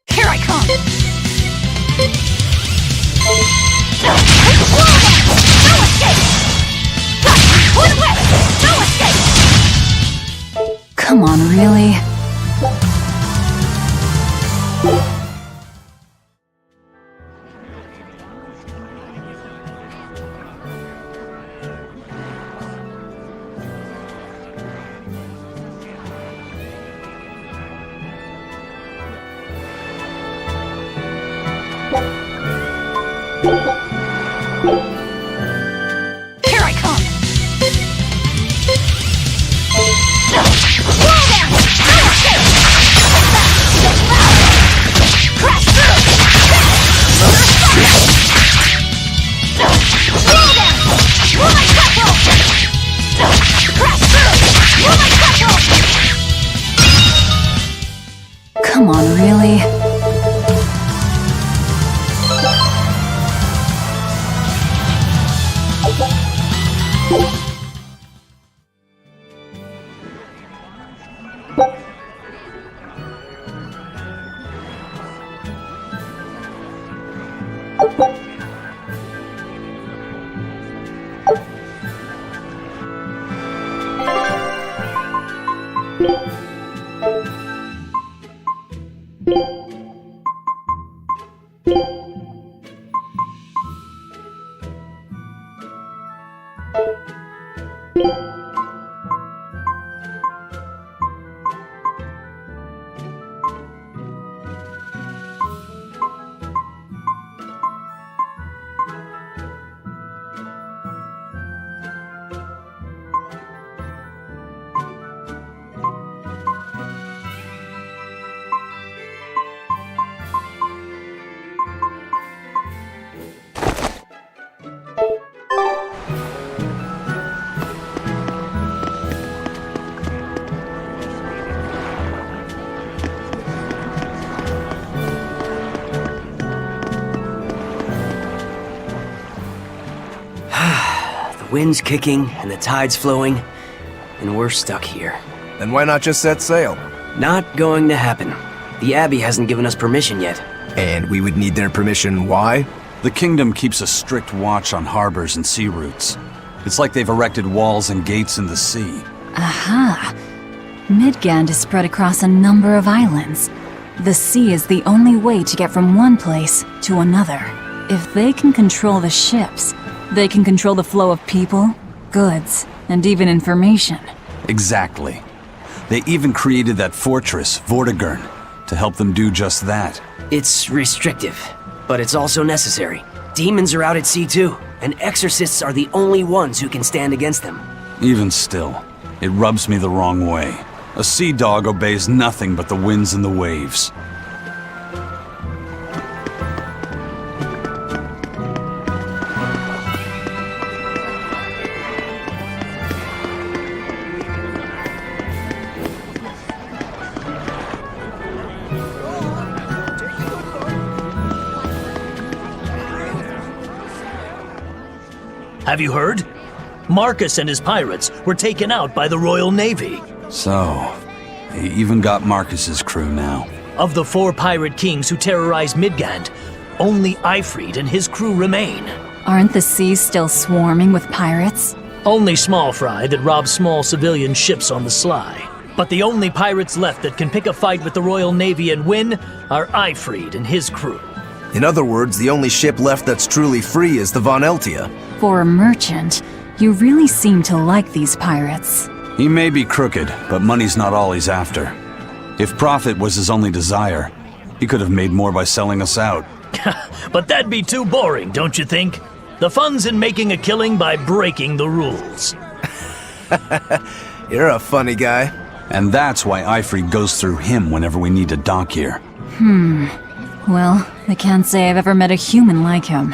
Here I come! No escape! No escape! Come on, really? Here I come! Crash through! Come on, really? The wind's kicking and the tide's flowing, and we're stuck here. Then why not just set sail? Not going to happen. The Abbey hasn't given us permission yet. And we would need their permission, why? The kingdom keeps a strict watch on harbors and sea routes. It's like they've erected walls and gates in the sea. Aha! Midgand is spread across a number of islands. The sea is the only way to get from one place to another. If they can control the ships, they can control the flow of people, goods, and even information. Exactly. They even created that fortress, Vortigern, to help them do just that. It's restrictive, but it's also necessary. Demons are out at sea too, and exorcists are the only ones who can stand against them. Even still, it rubs me the wrong way. A sea dog obeys nothing but the winds and the waves. Have you heard? Marcus and his pirates were taken out by the Royal Navy. So, they even got Marcus's crew now. Of the 4 pirate kings who terrorized Midgand, only Ifrid and his crew remain. Aren't the seas still swarming with pirates? Only small fry that robs small civilian ships on the sly. But the only pirates left that can pick a fight with the Royal Navy and win are Ifried and his crew. In other words, the only ship left that's truly free is the Von Eltia. For a merchant, you really seem to like these pirates. He may be crooked, but money's not all he's after. If profit was his only desire, he could have made more by selling us out. But that'd be too boring, don't you think? The fun's in making a killing by breaking the rules. You're a funny guy. And that's why Ifried goes through him whenever we need to dock here. Well, I can't say I've ever met a human like him.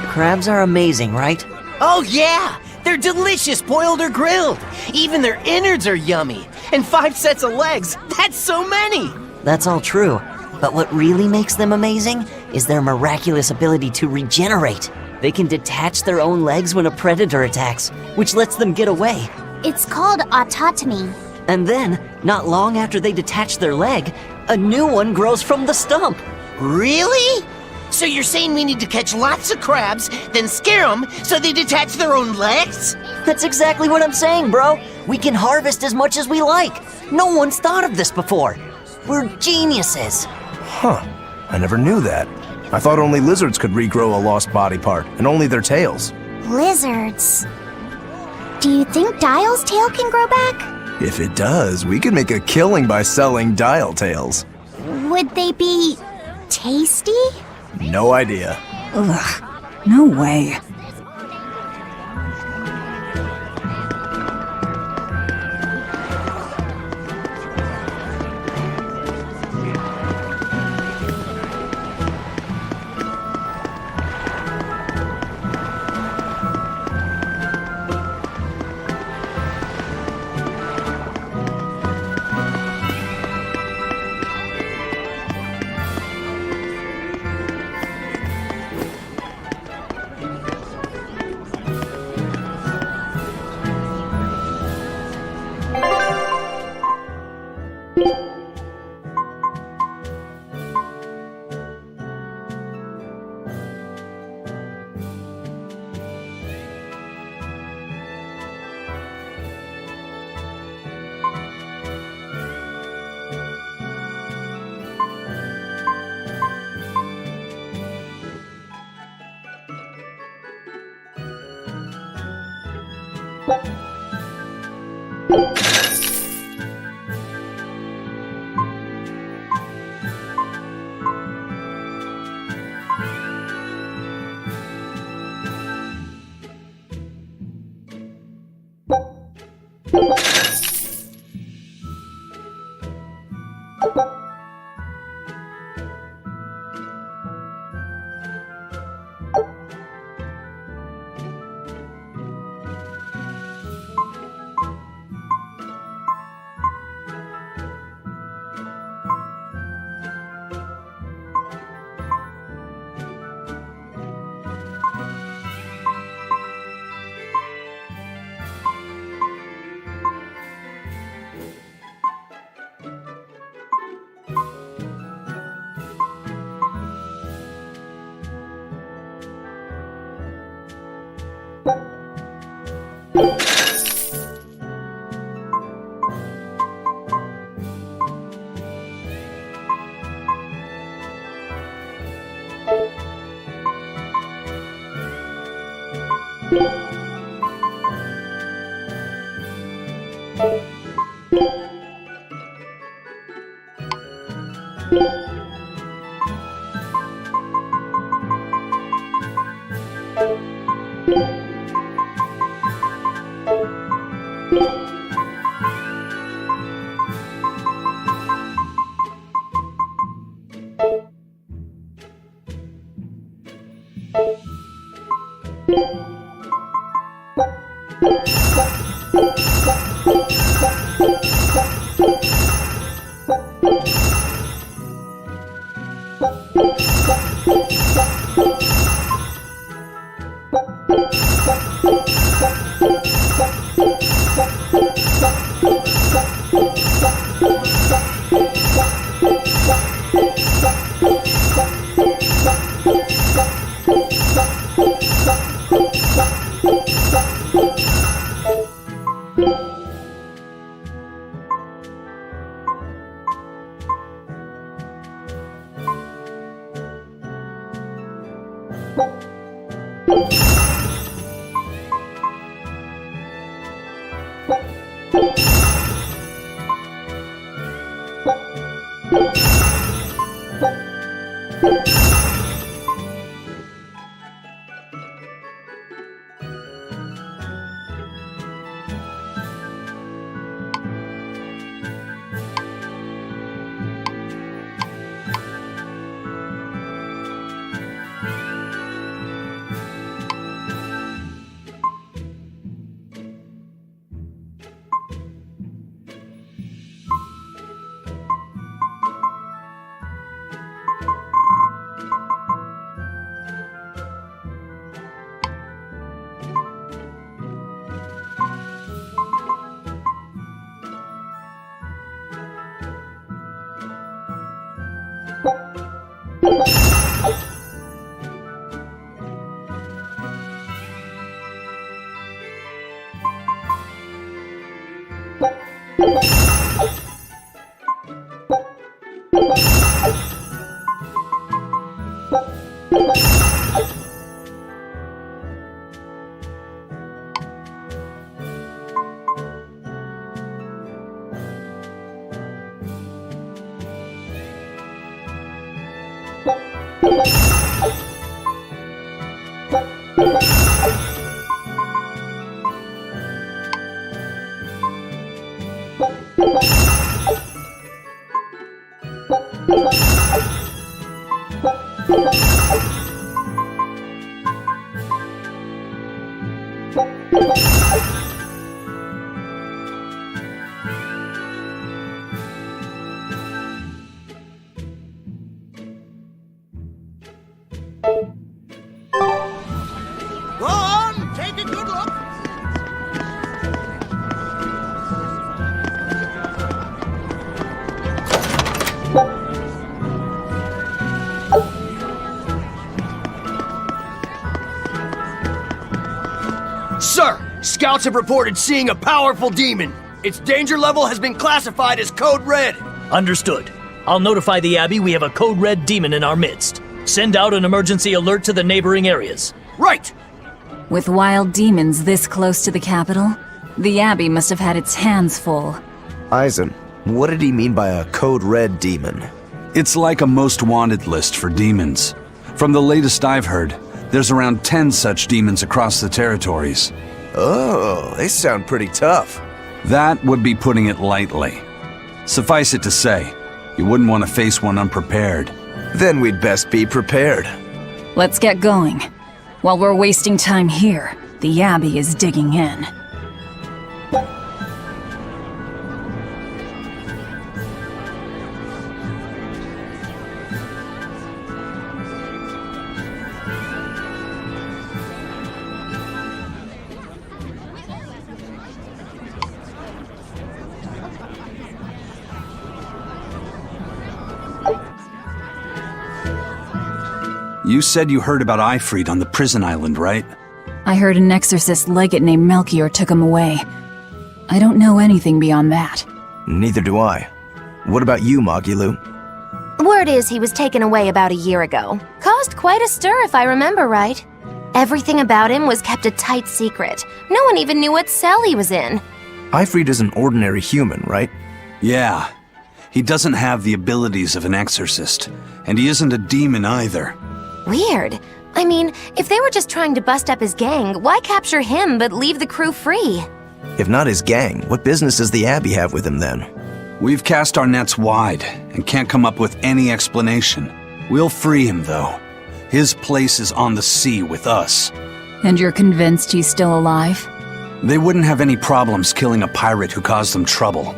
Crabs are amazing, right? Oh yeah! They're delicious boiled or grilled. Even their innards are yummy. And 5 sets of legs, that's so many! That's all true. But what really makes them amazing is their miraculous ability to regenerate. They can detach their own legs when a predator attacks, which lets them get away. It's called autotomy. And then, not long after they detach their leg, a new one grows from the stump. Really? So you're saying we need to catch lots of crabs, then scare them so they detach their own legs? That's exactly what I'm saying, bro. We can harvest as much as we like. No one's thought of this before. We're geniuses. Huh. I never knew that. I thought only lizards could regrow a lost body part, and only their tails. Lizards. Do you think Dial's tail can grow back? If it does, we could make a killing by selling dial tails. Would they be tasty? No idea. Ugh, no way. Go on, take a good look. Sir, scouts have reported seeing a powerful demon. Its danger level has been classified as Code Red. Understood. I'll notify the Abbey we have a Code Red demon in our midst. Send out an emergency alert to the neighboring areas. Right! With wild demons this close to the capital, the Abbey must have had its hands full. Eisen, what did he mean by a Code Red demon? It's like a most wanted list for demons. From the latest I've heard, there's around 10 such demons across the territories. Oh, they sound pretty tough. That would be putting it lightly. Suffice it to say, you wouldn't want to face one unprepared. Then we'd best be prepared. Let's get going. While we're wasting time here, the Abbey is digging in. You said you heard about Ifrit on the prison island, right? I heard an exorcist legate named Melchior took him away. I don't know anything beyond that. Neither do I. What about you, Magilu? Word is he was taken away about a year ago. Caused quite a stir, if I remember right. Everything about him was kept a tight secret. No one even knew what cell he was in. Ifrit is an ordinary human, right? Yeah. He doesn't have the abilities of an exorcist, and he isn't a demon either. Weird. I mean, if they were just trying to bust up his gang, why capture him but leave the crew free? If not his gang, what business does the Abbey have with him then? We've cast our nets wide and can't come up with any explanation. We'll free him, though. His place is on the sea with us. And you're convinced he's still alive? They wouldn't have any problems killing a pirate who caused them trouble.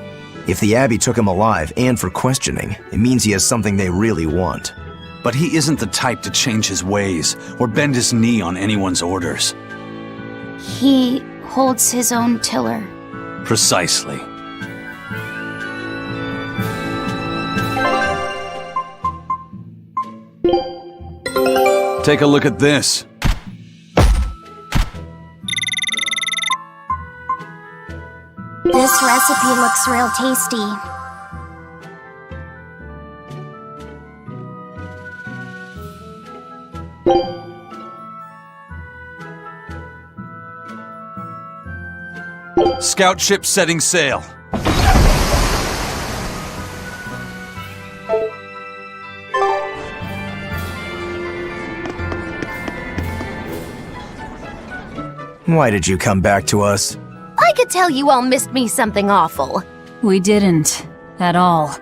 If the Abbey took him alive and for questioning, it means he has something they really want. But he isn't the type to change his ways or bend his knee on anyone's orders. He holds his own tiller. Precisely. Take a look at this. This recipe looks real tasty. Scout ship setting sail. Why did you come back to us? I could tell you all missed me something awful. We didn't. At all.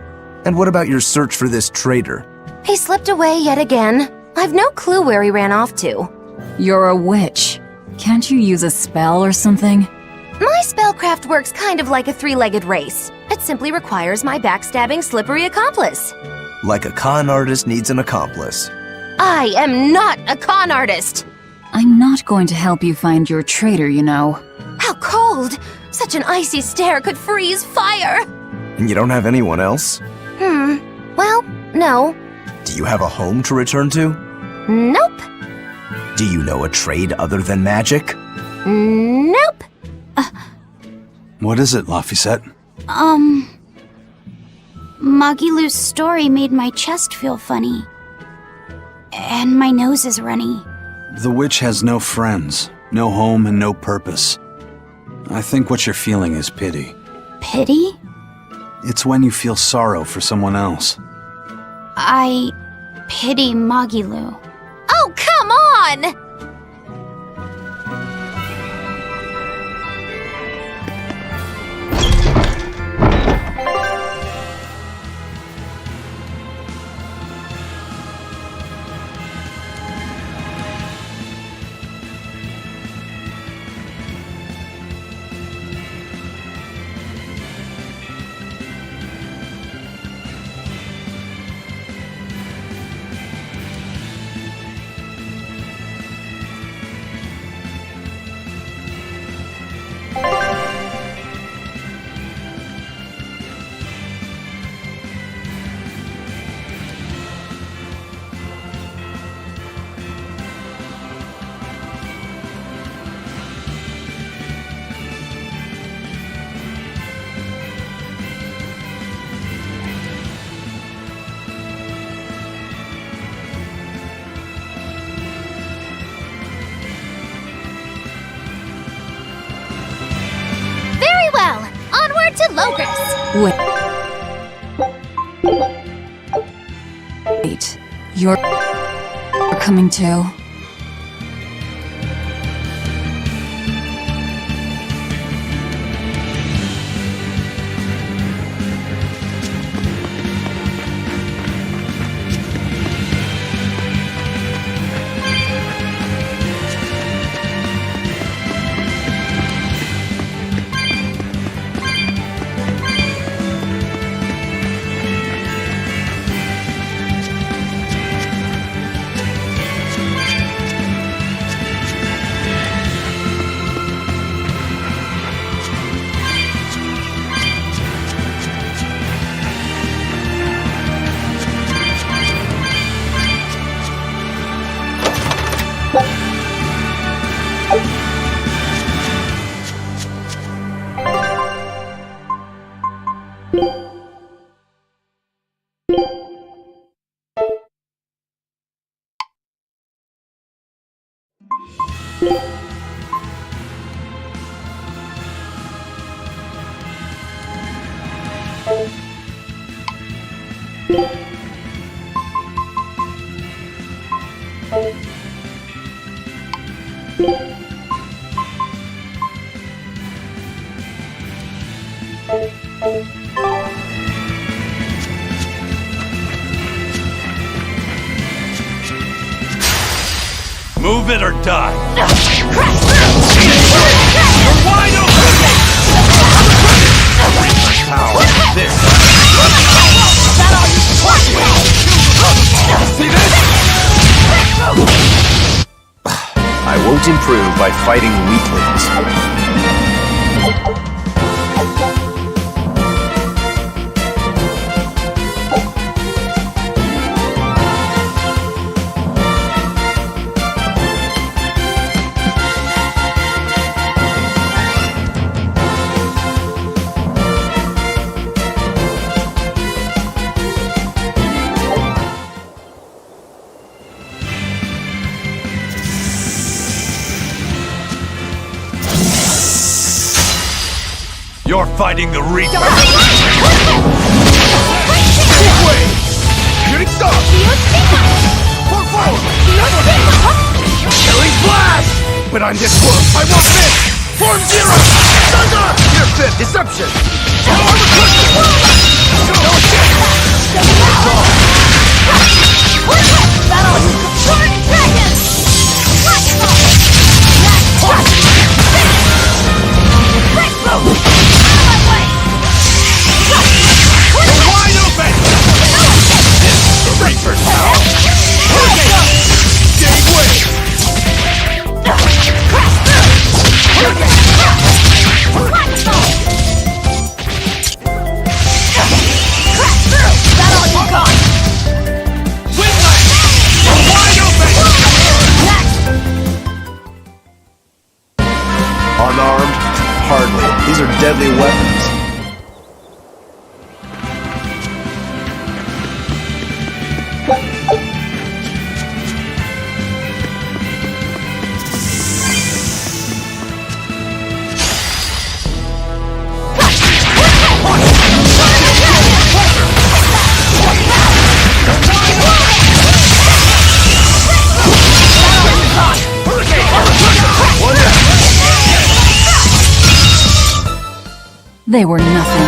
And what about your search for this traitor? He slipped away yet again. I've no clue where he ran off to. You're a witch. Can't you use a spell or something? My spellcraft works kind of like a three-legged race. It simply requires my backstabbing, slippery accomplice. Like a con artist needs an accomplice. I am not a con artist! I'm not going to help you find your traitor, you know. How cold! Such an icy stare could freeze fire! And you don't have anyone else? Well, no. Do you have a home to return to? Nope. Do you know a trade other than magic? Nope. What is it, Laphicet? Magilu's story made my chest feel funny. And my nose is runny. The witch has no friends, no home, and no purpose. I think what you're feeling is pity. Pity? It's when you feel sorrow for someone else. I pity Magilu. Oh, come on! To Logos! Wait. You're coming too? Move it or die. You're wide open! Power. This. See this? I won't improve by fighting weaklings. You're fighting the Reaper! Give way! Shooting star! Pull forward! Killing Flash! But I'm this world, I won't miss! Form zero! Thunder! Here, fit, deception! Wide open! The Reaper's power! Gave way! Unarmed? Hardly. These are deadly weapons. They were nothing.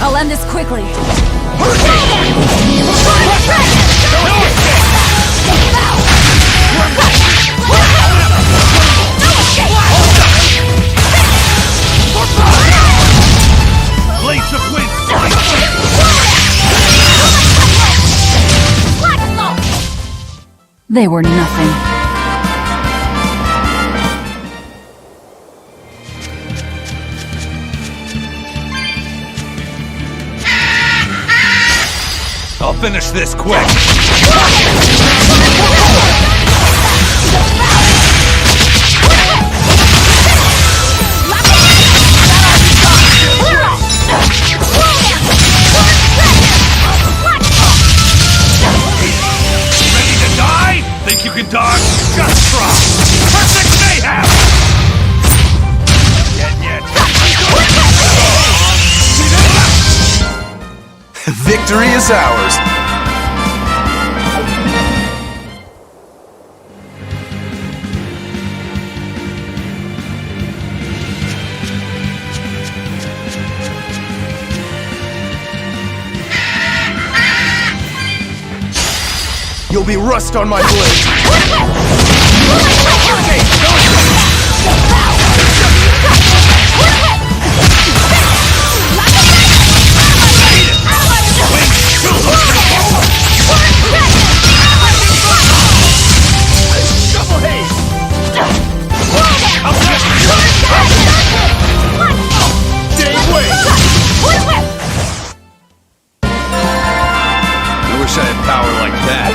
I'll end this quickly. Blades of Wind! They were nothing. I'll finish this quick! Ready to die? Think you can dodge? Just try! Perfect mayhem! Yet. Victory is ours. You'll be rust on my blade. I wish I had power like that.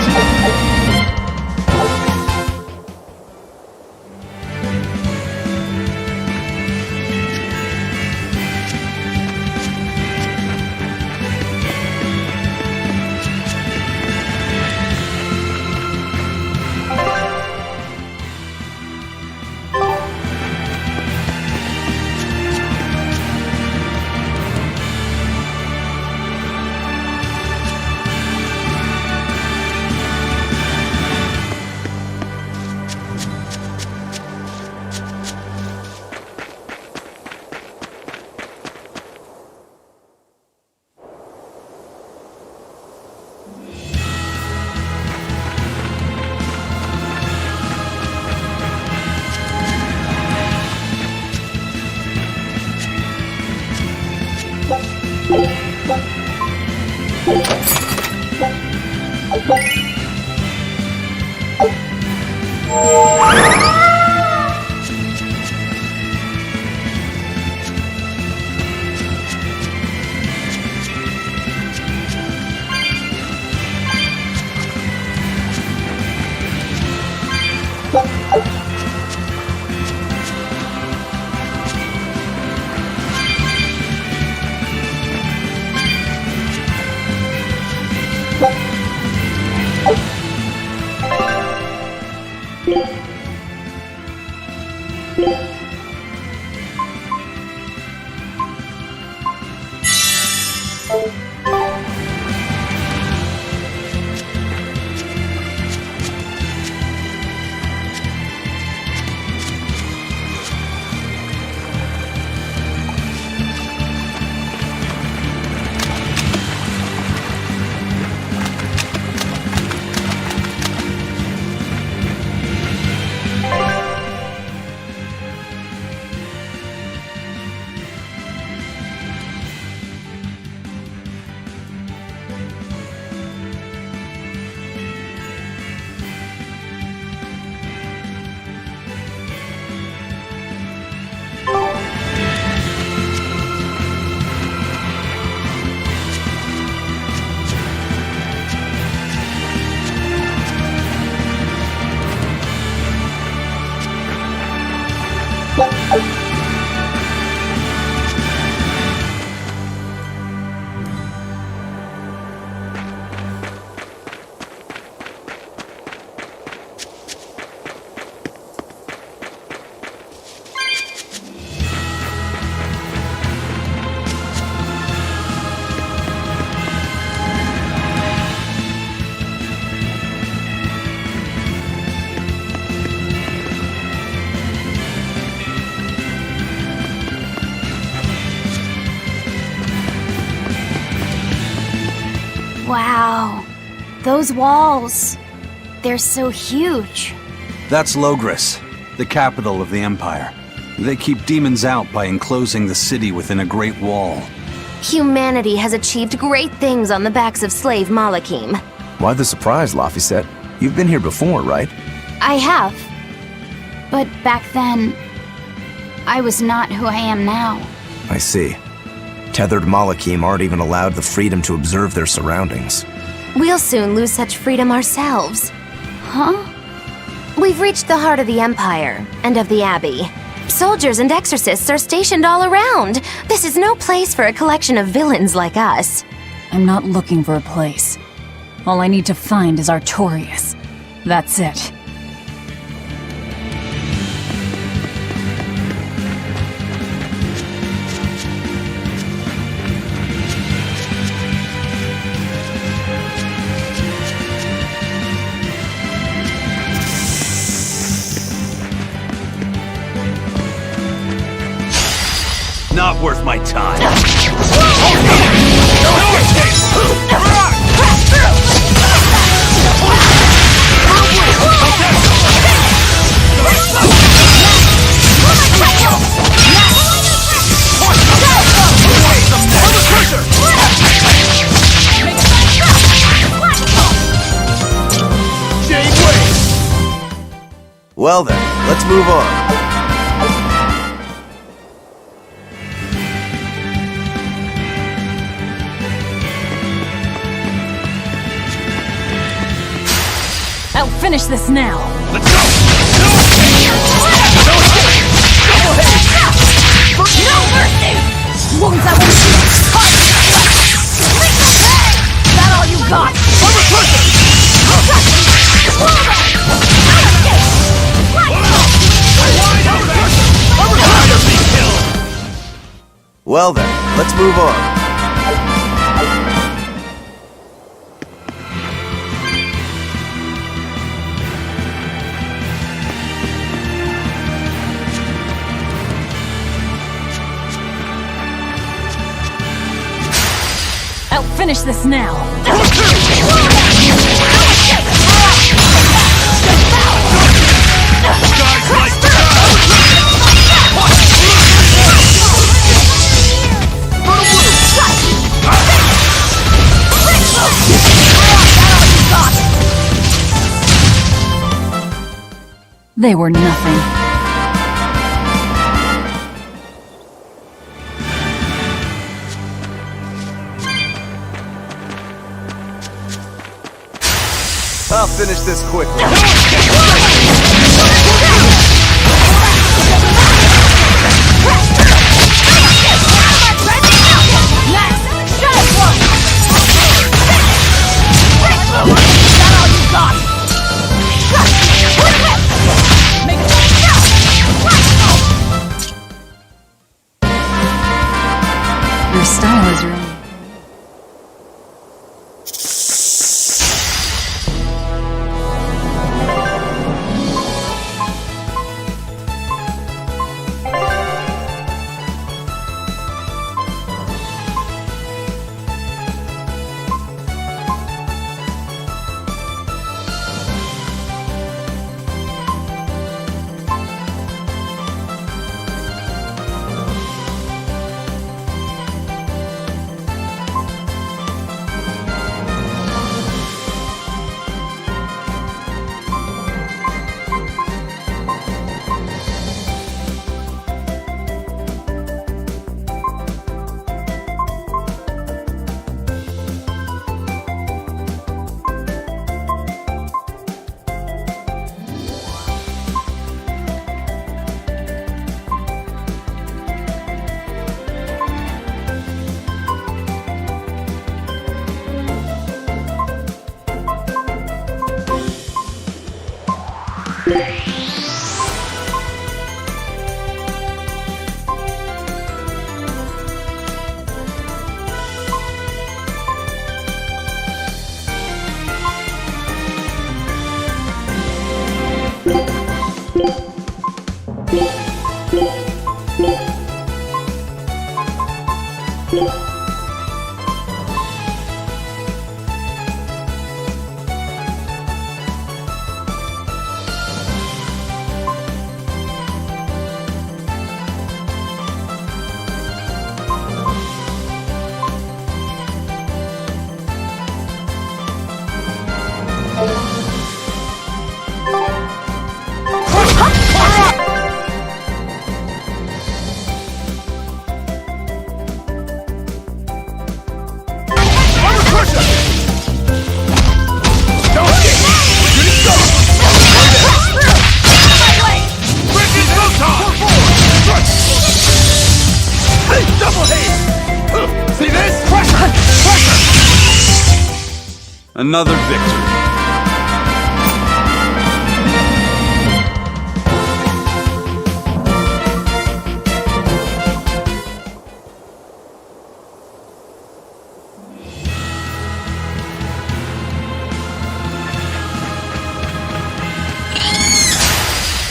Wow. Those walls. They're so huge. That's Logris, the capital of the Empire. They keep demons out by enclosing the city within a great wall. Humanity has achieved great things on the backs of slave Malakim. Why the surprise, Laphicet? You've been here before, right? I have. But back then, I was not who I am now. I see. Tethered Malakim aren't even allowed the freedom to observe their surroundings. We'll soon lose such freedom ourselves. Huh? We've reached the heart of the Empire, and of the Abbey. Soldiers and exorcists are stationed all around. This is no place for a collection of villains like us. I'm not looking for a place. All I need to find is Artorias. That's it. Not worth my time. Well then, let's move on. I'll finish this now. Let's go! No mercy! Wounds I won't heal. Is that all you got? Well then, let's move on. I'll finish this now. They were nothing. I'll finish this quickly. Your style is really... Another victory.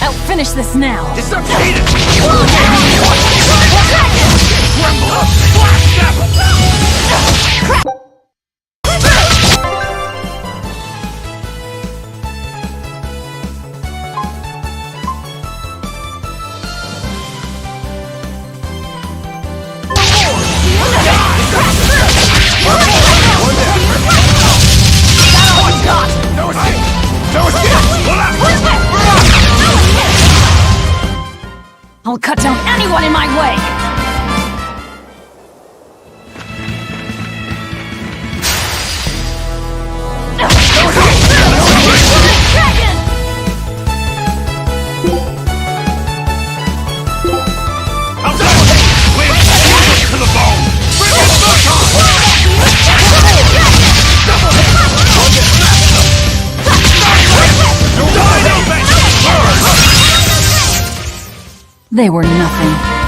I'll finish this now. I'll cut down anyone in my way! They were nothing.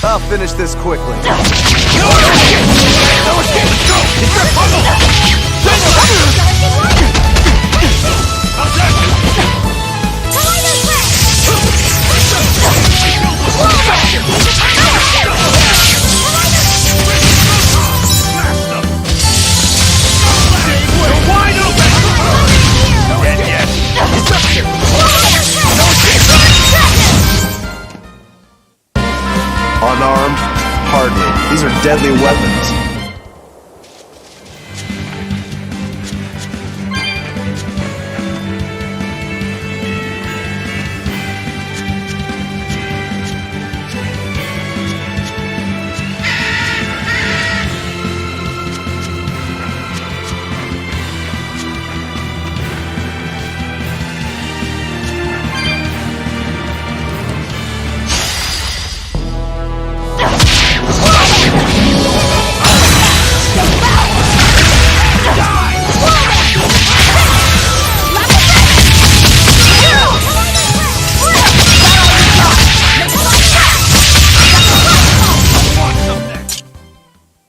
I'll finish this quickly. Unarmed? Hardly. These are deadly weapons.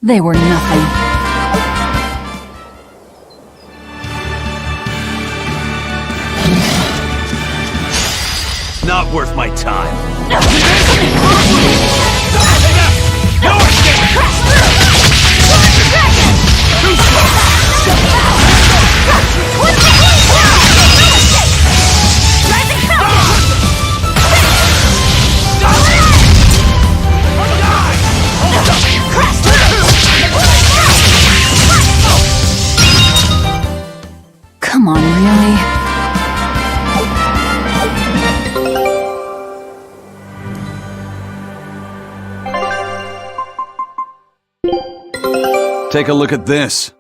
They were nothing. Not worth my time. Come on, really? Take a look at this.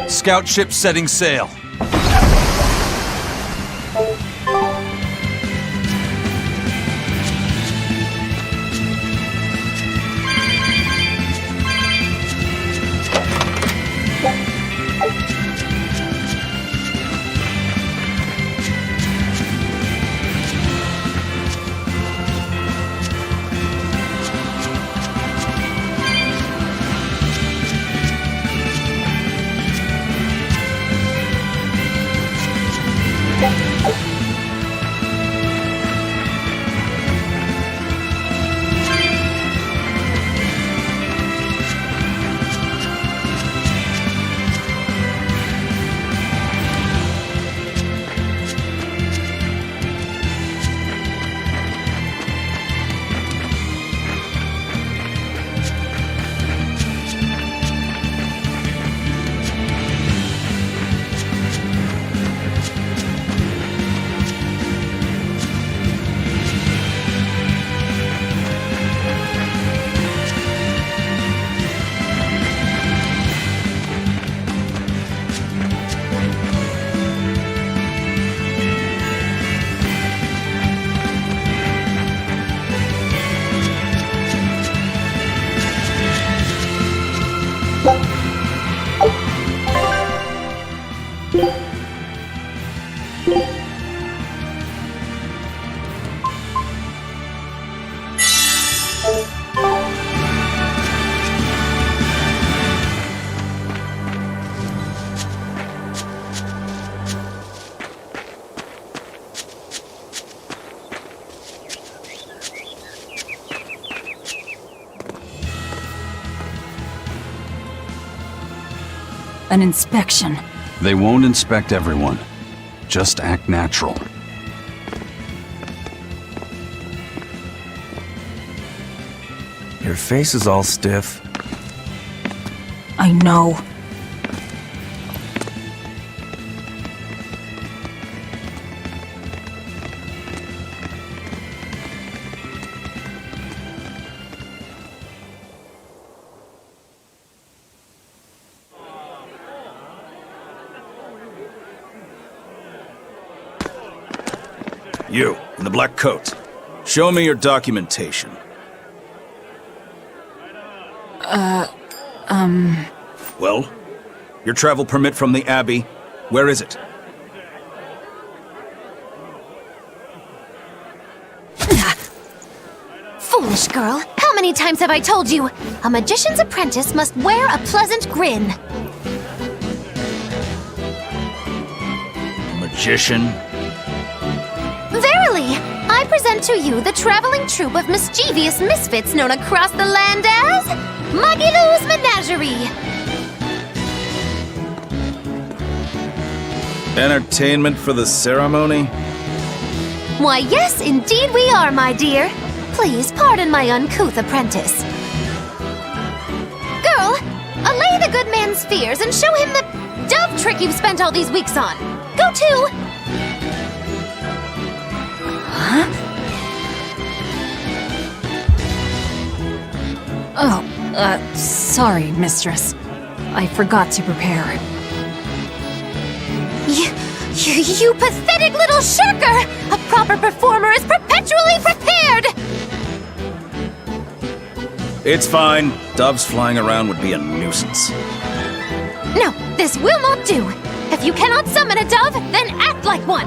Scout ship setting sail. An inspection. They won't inspect everyone. Just act natural. Your face is all stiff. I know. You, in the black coat. Show me your documentation. Well? Your travel permit from the Abbey, where is it? Foolish girl, how many times have I told you? A magician's apprentice must wear a pleasant grin. Magician? Verily, I present to you the traveling troupe of mischievous misfits known across the land as Magilou's Menagerie. Entertainment for the ceremony? Why, yes, indeed we are, my dear. Please pardon my uncouth apprentice. Girl, allay the good man's fears and show him the dove trick you've spent all these weeks on. Go to... Huh? Oh, sorry, mistress. I forgot to prepare. You pathetic little shirker! A proper performer is perpetually prepared! It's fine. Doves flying around would be a nuisance. No, this will not do. If you cannot summon a dove, then act like one.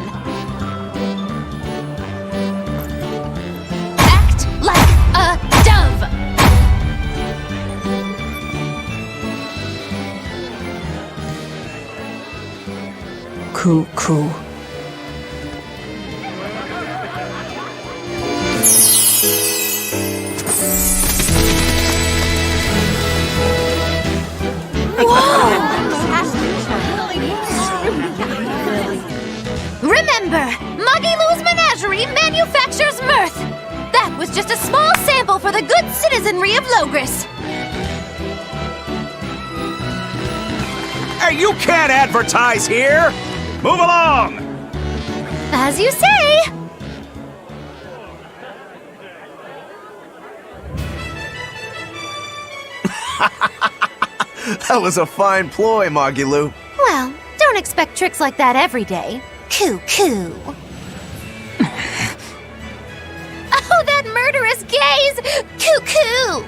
Act like a dove. Cool. Remember, Muggy Lou's Menagerie manufactures mirth. That was just a small sample for the good citizenry of Logris. Hey, you can't advertise here! Move along! As you say. That was a fine ploy, Magilu. Well, don't expect tricks like that every day. Coo. Oh, that murderous gaze! Coo.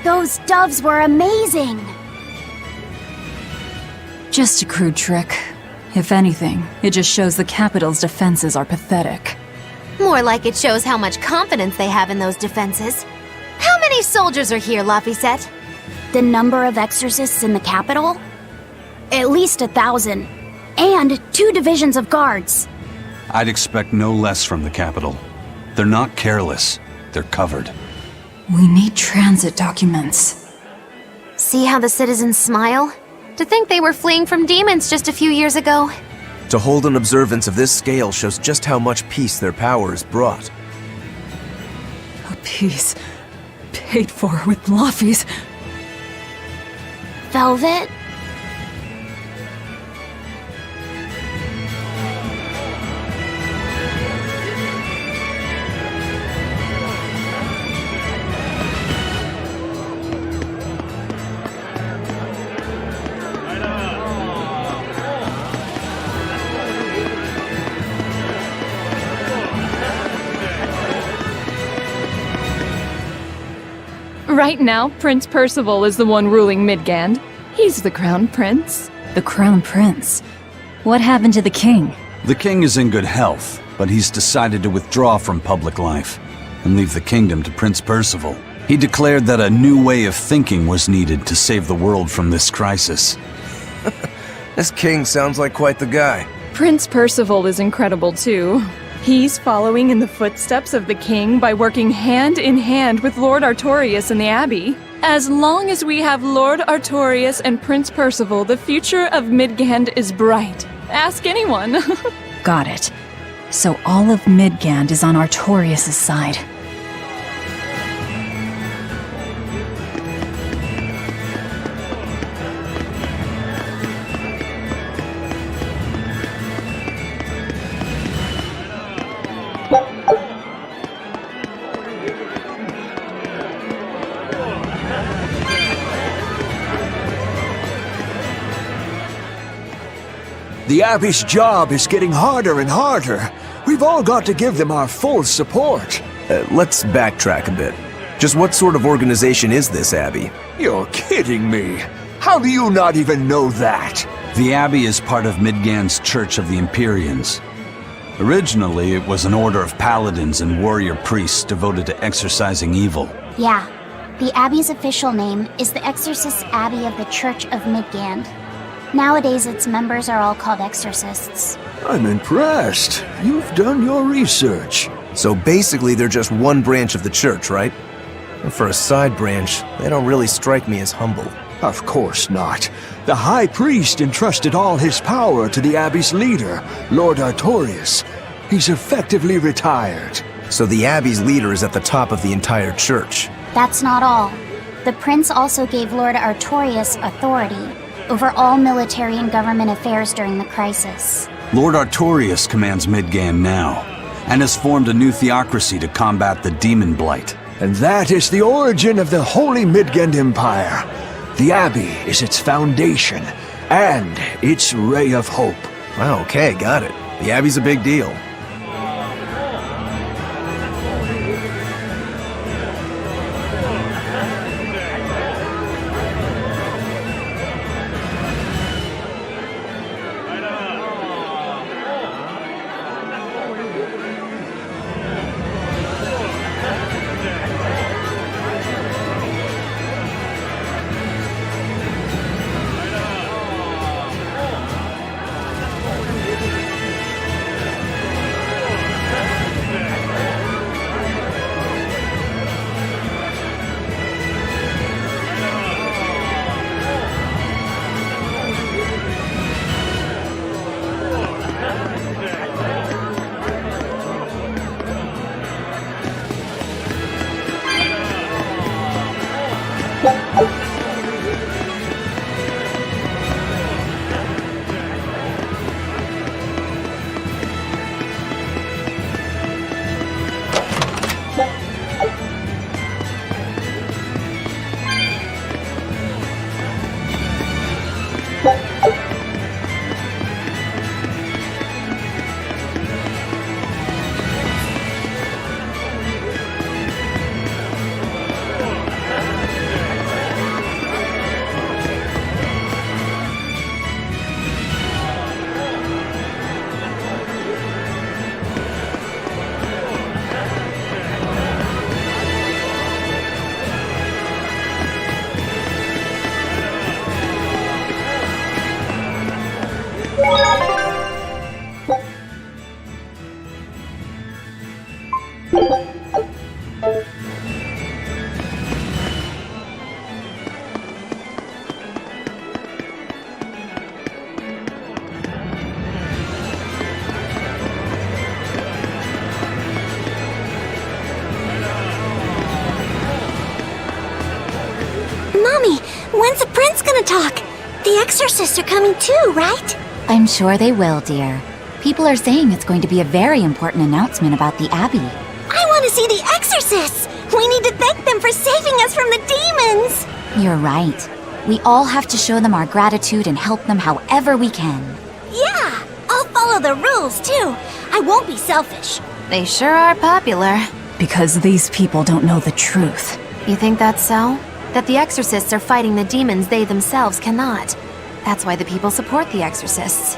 Those doves were amazing! Just a crude trick. If anything, it just shows the capital's defenses are pathetic. More like it shows how much confidence they have in those defenses. How many soldiers are here, Laphicet? The number of exorcists in the capital? At least 1,000. And 2 divisions of guards. I'd expect no less from the capital. They're not careless. They're covered. We need transit documents. See how the citizens smile? To think they were fleeing from demons just a few years ago. To hold an observance of this scale shows just how much peace their power has brought. A piece paid for with Laffy's. Velvet? Right now, Prince Percival is the one ruling Midgand. He's the crown prince. The crown prince? What happened to the king? The king is in good health, but he's decided to withdraw from public life and leave the kingdom to Prince Percival. He declared that a new way of thinking was needed to save the world from this crisis. This king sounds like quite the guy. Prince Percival is incredible too. He's following in the footsteps of the king by working hand in hand with Lord Artorius and the Abbey. As long as we have Lord Artorius and Prince Percival, the future of Midgand is bright. Ask anyone. Got it. So all of Midgand is on Artorius' side. The Abbey's job is getting harder and harder. We've all got to give them our full support. Let's backtrack a bit. Just what sort of organization is this Abbey? You're kidding me. How do you not even know that? The Abbey is part of Midgand's Church of the Empyreans. Originally, it was an order of paladins and warrior priests devoted to exorcising evil. Yeah. The Abbey's official name is the Exorcist Abbey of the Church of Midgand. Nowadays, its members are all called exorcists. I'm impressed. You've done your research. So basically, they're just one branch of the church, right? And for a side branch, they don't really strike me as humble. Of course not. The High Priest entrusted all his power to the Abbey's leader, Lord Artorius. He's effectively retired. So the Abbey's leader is at the top of the entire church. That's not all. The prince also gave Lord Artorius authority over all military and government affairs during the crisis. Lord Artorius commands Midgand now, and has formed a new theocracy to combat the demon blight. And that is the origin of the Holy Midgand Empire. The Abbey is its foundation, and its ray of hope. Wow, okay, got it. The Abbey's a big deal. talk. The exorcists are coming too, right? I'm sure they will, dear. People are saying it's going to be a very important announcement about the Abbey. I want to see the exorcists! We need to thank them for saving us from the demons! You're right. We all have to show them our gratitude and help them however we can. Yeah! I'll follow the rules, too. I won't be selfish. They sure are popular. Because these people don't know the truth. You think that's so? That the exorcists are fighting the demons they themselves cannot. That's why the people support the exorcists.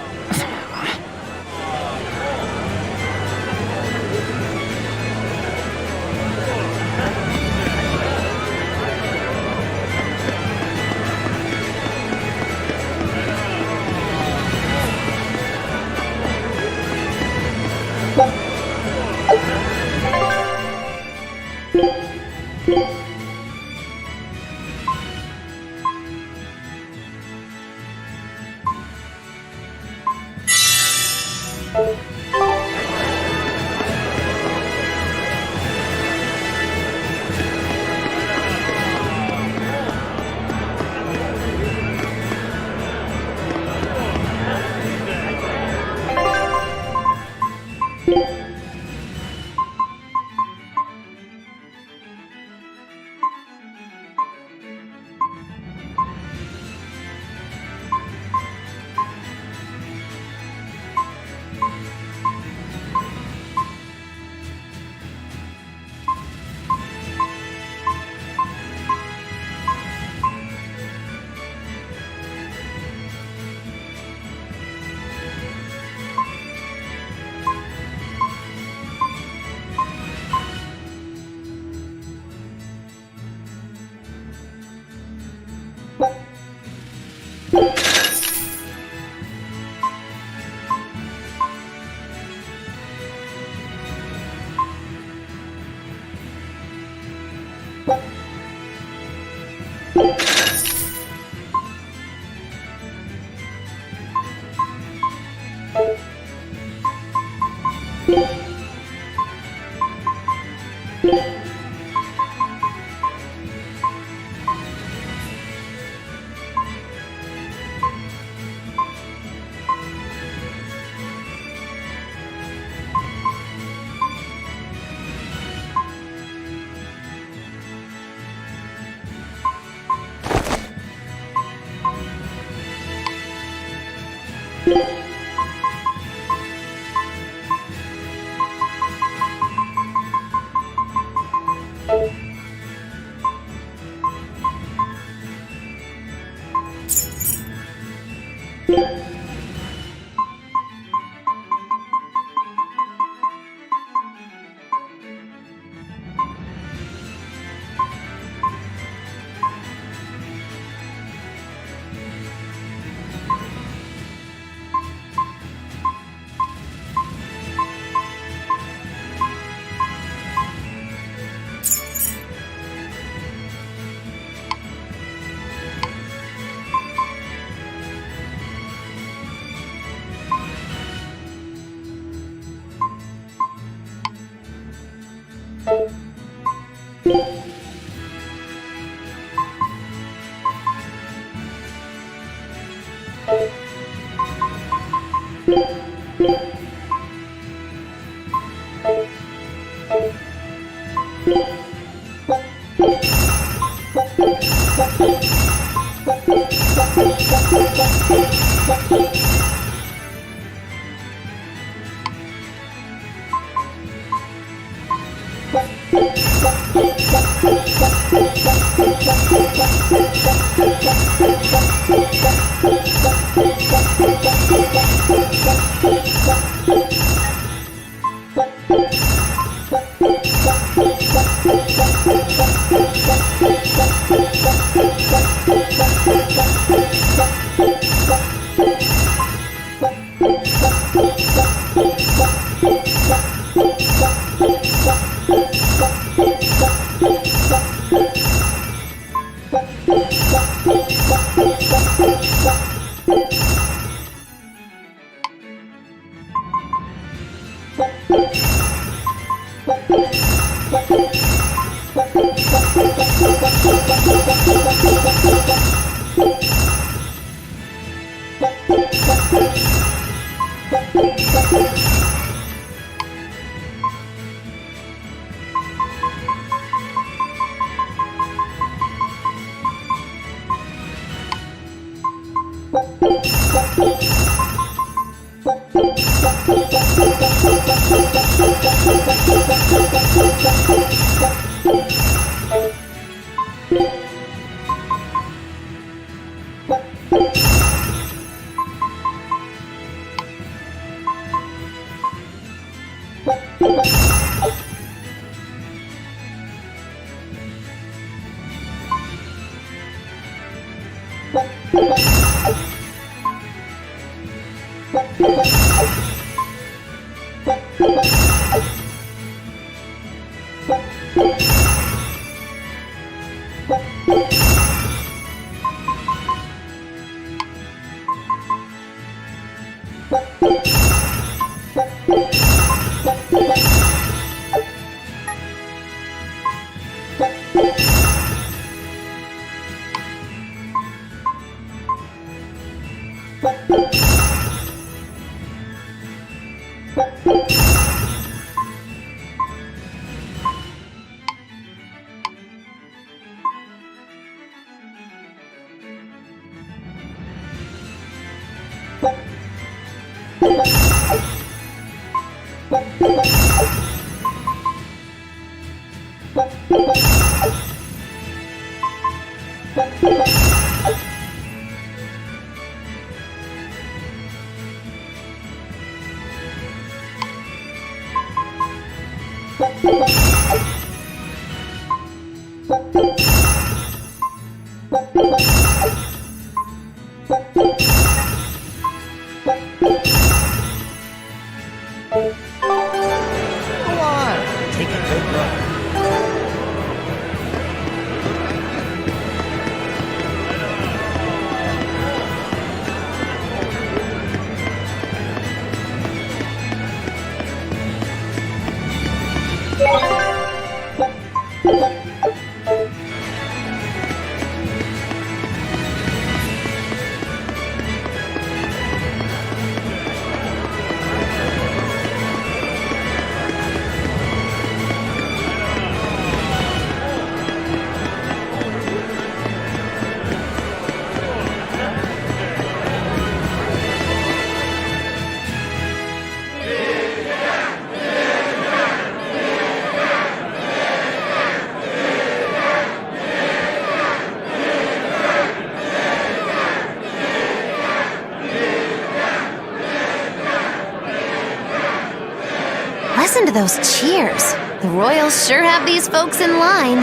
Listen to those cheers. The royals sure have these folks in line.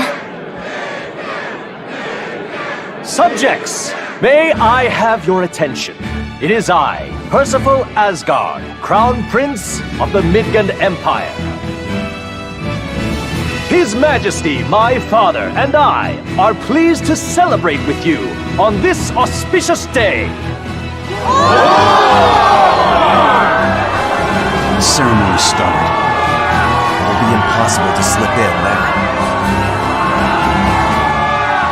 Subjects, may I have your attention? It is I, Percival Asgard, Crown Prince of the Midgard Empire. His Majesty, my father, and I are pleased to celebrate with you on this auspicious day. The ceremony started. It'll be impossible to slip in now.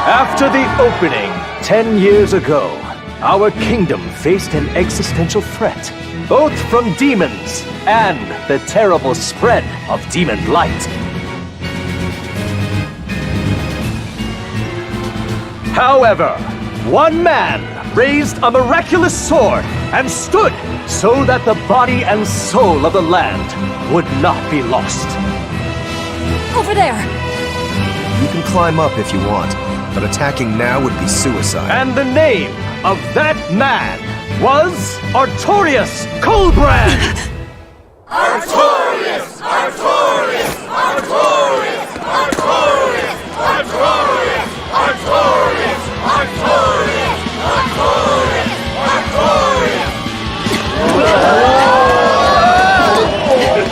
After the opening, 10 years ago, our kingdom faced an existential threat, both from demons and the terrible spread of demon light. However, one man raised a miraculous sword and stood so that the body and soul of the land would not be lost. Over there! You can climb up if you want, but attacking now would be suicide. And the name of that man was Artorius Colbrand! Artorius! Artorius! Artorius! Artorius! Artorius! Artorius! Artorius! Artorius! Artorius!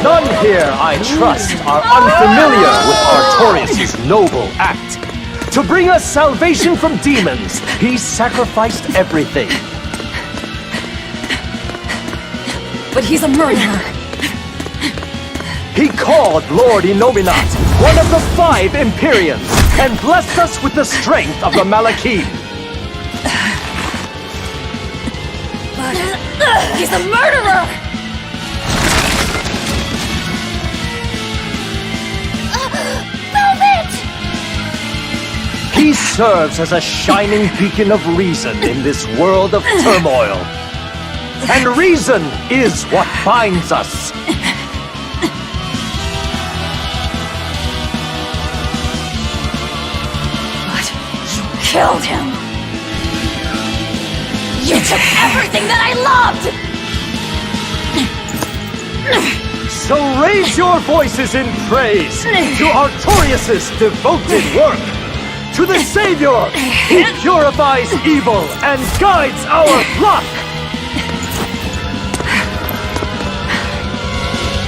None here, I trust, are unfamiliar with Artorius' noble act. To bring us salvation from demons, he sacrificed everything. But he's a murderer. He called Lord Innominat, one of the 5 Empyreans, and blessed us with the strength of the Malachim. But he's a murderer! serves as a shining beacon of reason in this world of turmoil. And reason is what binds us. But you killed him. You took everything that I loved! So raise your voices in praise to Artorius' devoted work, to the Savior who purifies evil and guides our flock!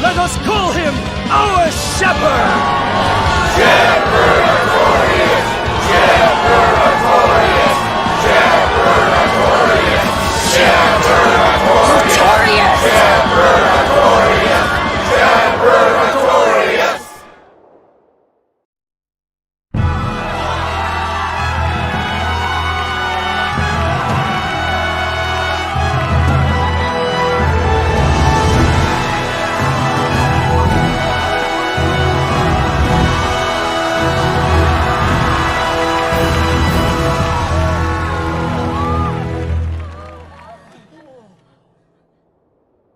Let us call him our Shepherd! Shepherd Artorius! Shepherd Artorius! Shepherd Artorius! Shepherd Artorius! Shepherd Artorius! Shepherd Artorius!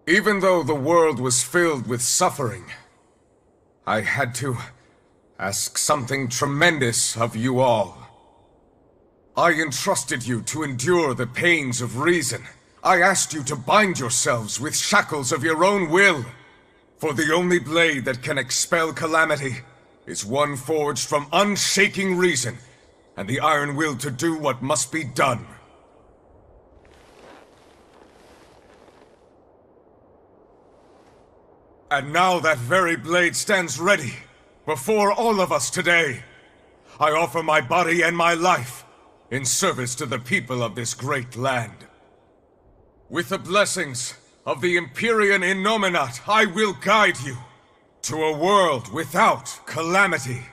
Even though the world was filled with suffering, I had to ask something tremendous of you all. I entrusted you to endure the pains of reason. I asked you to bind yourselves with shackles of your own will. For the only blade that can expel calamity is one forged from unshaking reason and the iron will to do what must be done. And now that very blade stands ready, before all of us today. I offer my body and my life, in service to the people of this great land. With the blessings of the Empyrean Innominat, I will guide you to a world without calamity.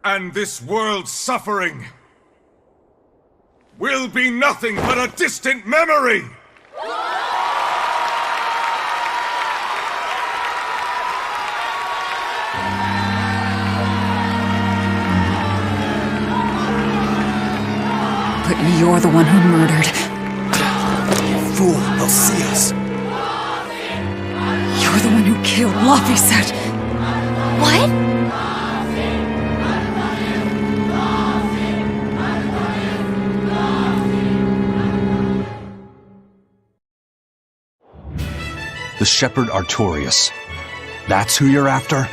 And this world's suffering will be nothing but a distant memory! But you're the one who murdered. Fool, they'll see us. You're the one who killed Laphicet. What? The Shepherd Artorius. That's who you're after?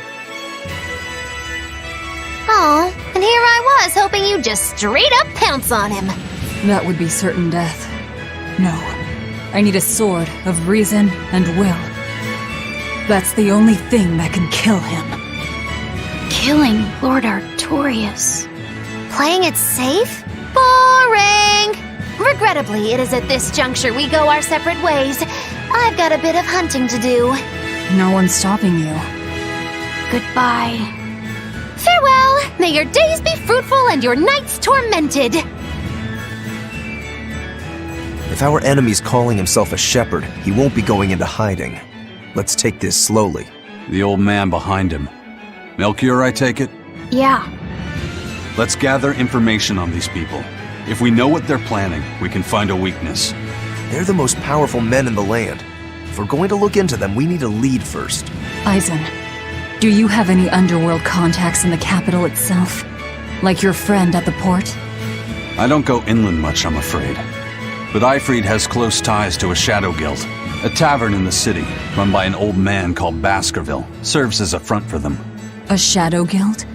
Oh, and here I was hoping you'd just straight up pounce on him. That would be certain death. No. I need a sword of reason and will. That's the only thing that can kill him. Killing Lord Artorius. Playing it safe? Boring! Regrettably, it is at this juncture we go our separate ways. I've got a bit of hunting to do. No one's stopping you. Goodbye. Farewell! May your days be fruitful and your nights tormented! If our enemy's calling himself a shepherd, he won't be going into hiding. Let's take this slowly. The old man behind him. Melchior, I take it? Yeah. Let's gather information on these people. If we know what they're planning, we can find a weakness. They're the most powerful men in the land. If we're going to look into them, we need a lead first. Eisen, do you have any underworld contacts in the capital itself? Like your friend at the port? I don't go inland much, I'm afraid. But Eifried has close ties to a shadow guild. A tavern in the city, run by an old man called Baskerville, serves as a front for them. A shadow guild?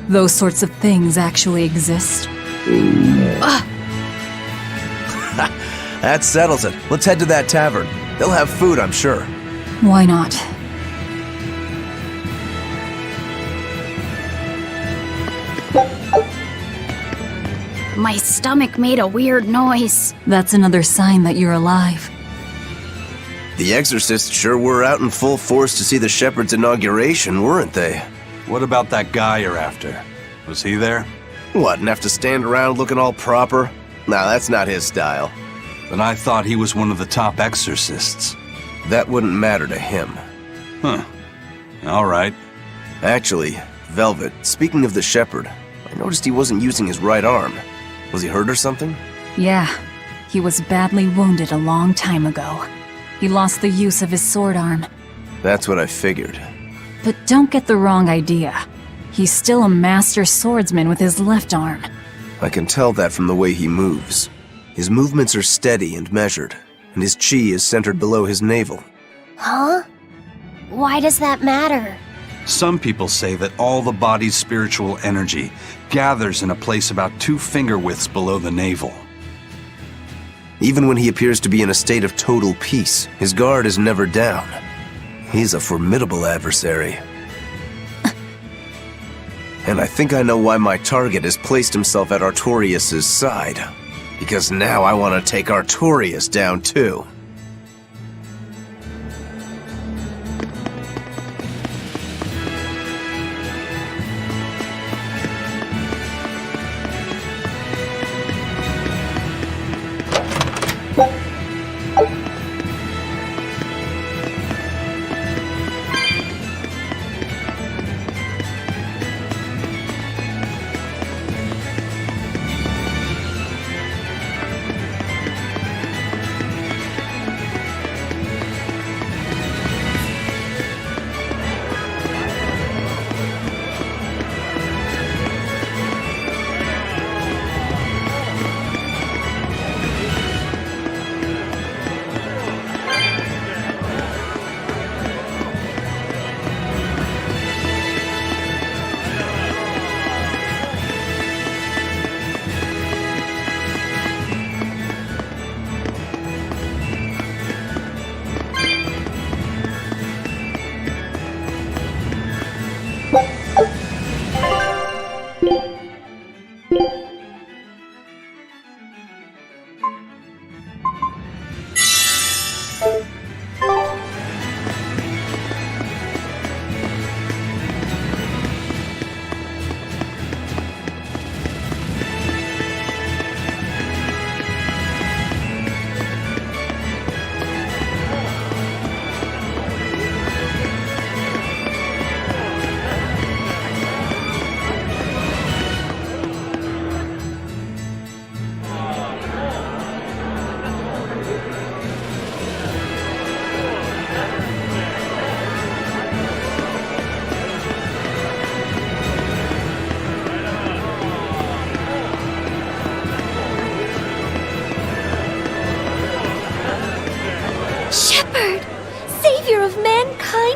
Those sorts of things actually exist? That settles it. Let's head to that tavern. They'll have food, I'm sure. Why not? My stomach made a weird noise. That's another sign that you're alive. The exorcists sure were out in full force to see the shepherd's inauguration, weren't they? What about that guy you're after? Was he there? What, and have to stand around looking all proper? Nah, that's not his style. But I thought he was one of the top exorcists. That wouldn't matter to him. Huh. All right. Actually, Velvet, speaking of the shepherd, I noticed he wasn't using his right arm. Was he hurt or something? Yeah, he was badly wounded a long time ago. He lost the use of his sword arm. That's what I figured. But don't get the wrong idea. He's still a master swordsman with his left arm. I can tell that from the way he moves. His movements are steady and measured, and his chi is centered below his navel. Huh? Why does that matter? Some people say that all the body's spiritual energy gathers in a place about 2 finger widths below the navel. Even when he appears to be in a state of total peace, his guard is never down. He's a formidable adversary. And I think I know why my target has placed himself at Artorias' side. Because now I want to take Artorias down too.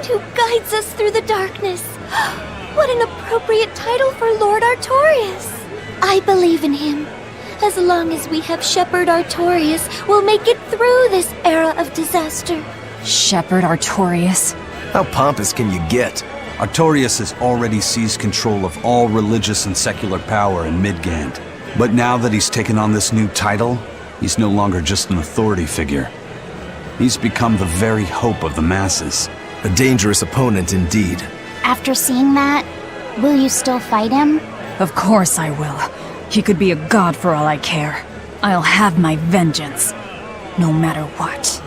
Who guides us through the darkness. What an appropriate title for Lord Artorias. I believe in him. As long as we have Shepherd Artorias, we'll make it through this era of disaster. Shepherd Artorias? How pompous can you get? Artorias has already seized control of all religious and secular power in Midgand. But now that he's taken on this new title, he's no longer just an authority figure. He's become the very hope of the masses. A dangerous opponent indeed. After seeing that, will you still fight him? Of course I will. He could be a god for all I care. I'll have my vengeance. No matter what.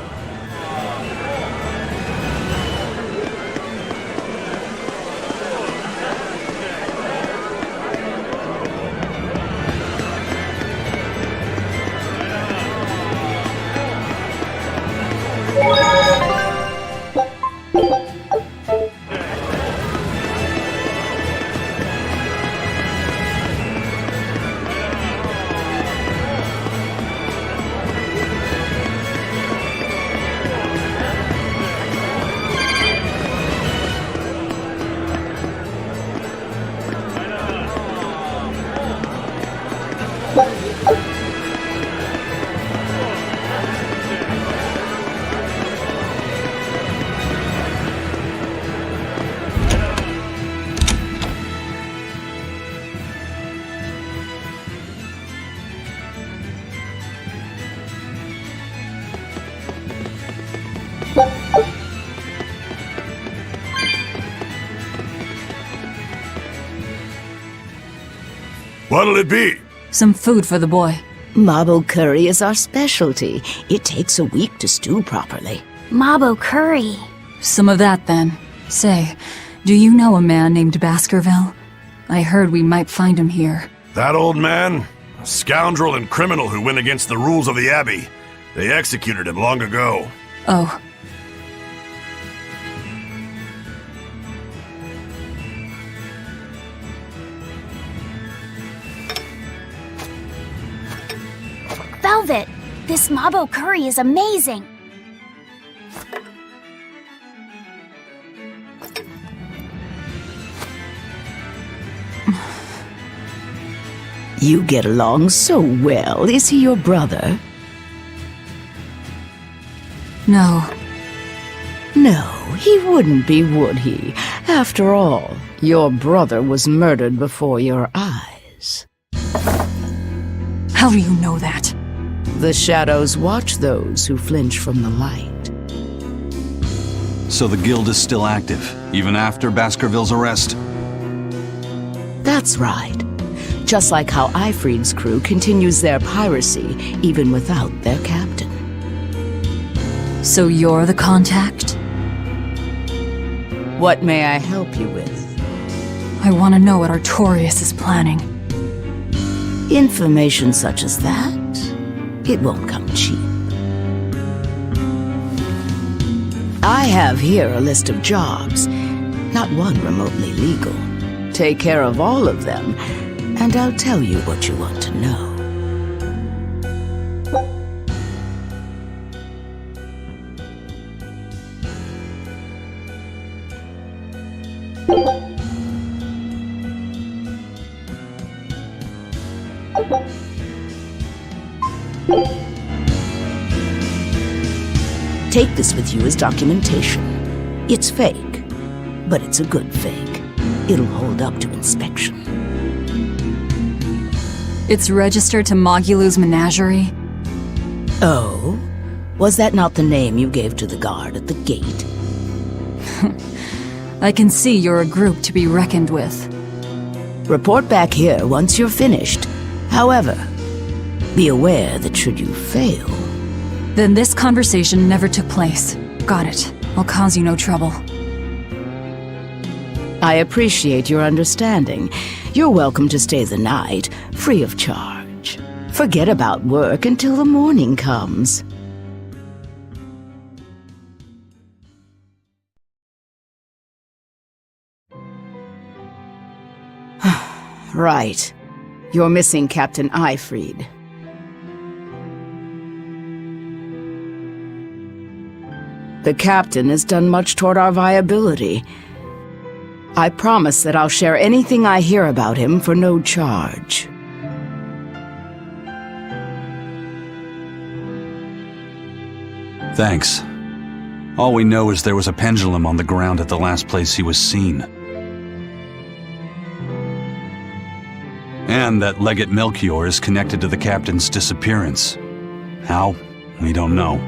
What'll it be? Some food for the boy. Mabo curry is our specialty. It takes a week to stew properly. Mabo curry. Some of that, then. Say, do you know a man named Baskerville? I heard we might find him here. That old man? A scoundrel and criminal who went against the rules of the Abbey. They executed him long ago. Oh. Velvet, this Mabo curry is amazing. You get along so well. Is he your brother? No. No, he wouldn't be, would he? After all, your brother was murdered before your eyes. How do you know that? The shadows watch those who flinch from the light. So the guild is still active, even after Baskerville's arrest? That's right. Just like how Ifried's crew continues their piracy, even without their captain. So you're the contact? What may I help you with? I want to know what Artorias is planning. Information such as that, it won't come cheap. I have here a list of jobs, not one remotely legal. Take care of all of them, and I'll tell you what you want to know. Take this with you as documentation. It's fake, but it's a good fake. It'll hold up to inspection. It's registered to Mogulu's menagerie? Oh? Was that not the name you gave to the guard at the gate? I can see you're a group to be reckoned with. Report back here once you're finished. However, be aware that should you fail... Then this conversation never took place. Got it. I'll cause you no trouble. I appreciate your understanding. You're welcome to stay the night, free of charge. Forget about work until the morning comes. Right. You're missing Captain Ifried. The captain has done much toward our viability. I promise that I'll share anything I hear about him for no charge. Thanks. All we know is there was a pendulum on the ground at the last place he was seen. And that Legate Melchior is connected to the captain's disappearance. How? We don't know.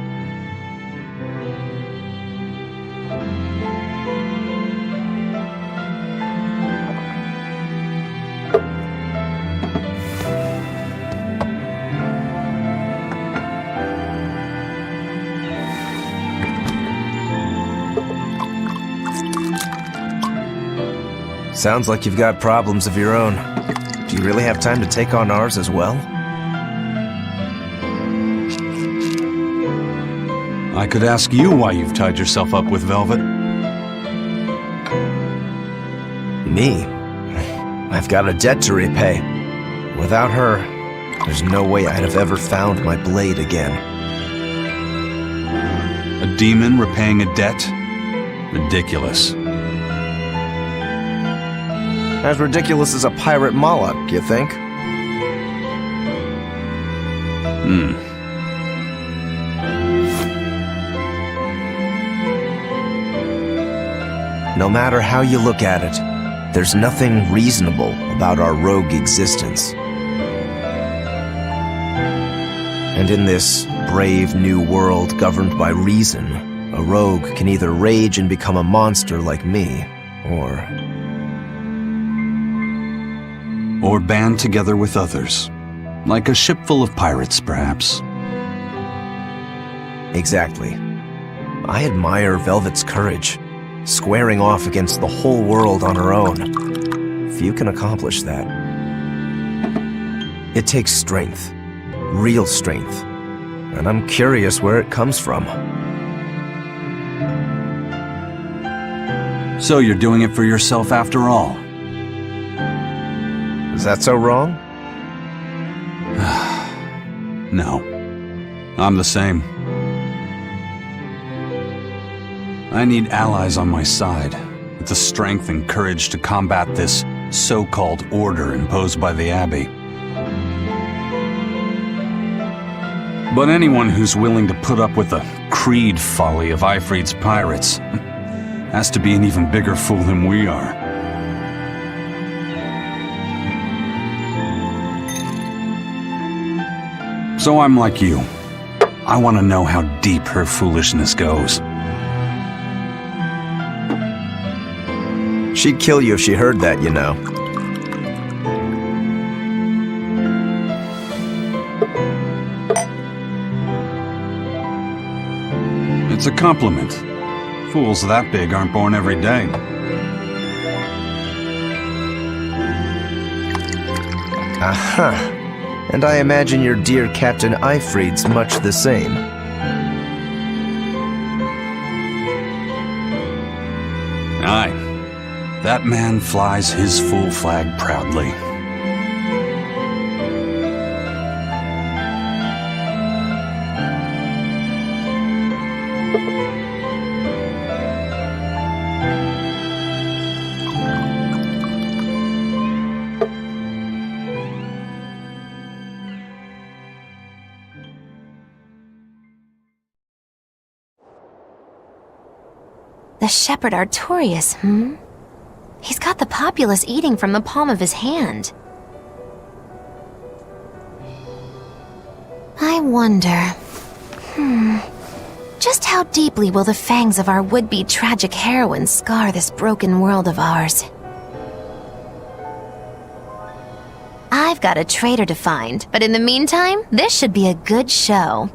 Sounds like you've got problems of your own. Do you really have time to take on ours as well? I could ask you why you've tied yourself up with Velvet. Me? I've got a debt to repay. Without her, there's no way I'd have ever found my blade again. A demon repaying a debt? Ridiculous. As ridiculous as a pirate Moloch, you think? No matter how you look at it, there's nothing reasonable about our rogue existence. And in this brave new world governed by reason, a rogue can either rage and become a monster like me, or band together with others. Like a ship full of pirates, perhaps. Exactly. I admire Velvet's courage, squaring off against the whole world on her own. few can accomplish that. It takes strength. Real strength. And I'm curious where it comes from. So you're doing it for yourself after all? Is that so wrong? No. I'm the same. I need allies on my side, with the strength and courage to combat this so-called order imposed by the Abbey. But anyone who's willing to put up with the creed folly of Ifrit's pirates has to be an even bigger fool than we are. So I'm like you. I want to know how deep her foolishness goes. She'd kill you if she heard that, you know. It's a compliment. Fools that big aren't born every day. Aha! And I imagine your dear Captain Ifrit's much the same. Aye. That man flies his full flag proudly. The shepherd Artorias, He's got the populace eating from the palm of his hand. I wonder... Just how deeply will the fangs of our would-be tragic heroine scar this broken world of ours? I've got a traitor to find, but in the meantime, this should be a good show.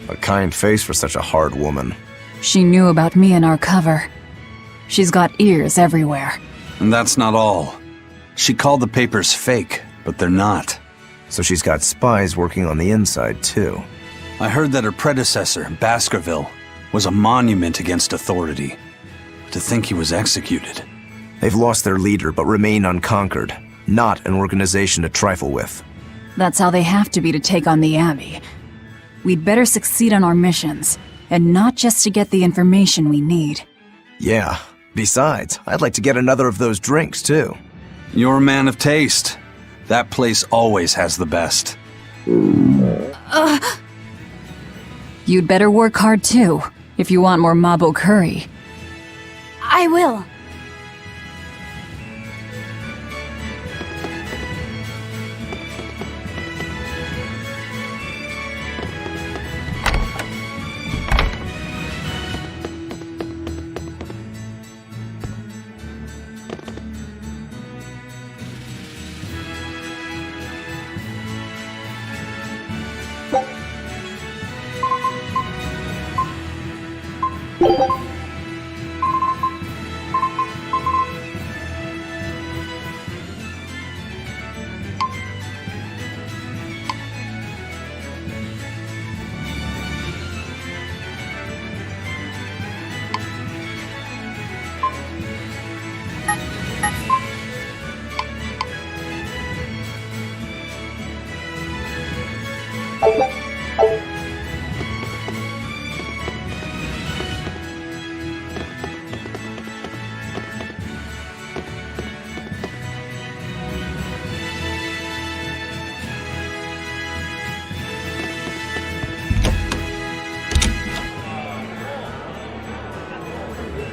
A kind face for such a hard woman. She knew about me and our cover. She's got ears everywhere. And that's not all. She called the papers fake, but they're not. So she's got spies working on the inside, too. I heard that her predecessor, Baskerville, was a monument against authority. To think he was executed. They've lost their leader, but remain unconquered. Not an organization to trifle with. That's how they have to be to take on the Abbey. We'd better succeed on our missions, and not just to get the information we need. Yeah. Besides, I'd like to get another of those drinks, too. You're a man of taste. That place always has the best. You'd better work hard too, if you want more Mabo curry. I will.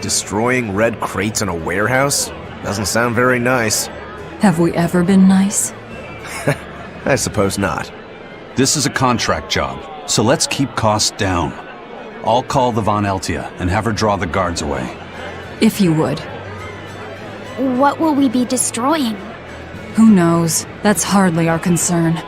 Destroying red crates in a warehouse? Doesn't sound very nice. Have we ever been nice? I suppose not. This is a contract job, so let's keep costs down. I'll call the Von Eltia and have her draw the guards away. If you would. What will we be destroying? Who knows? That's hardly our concern.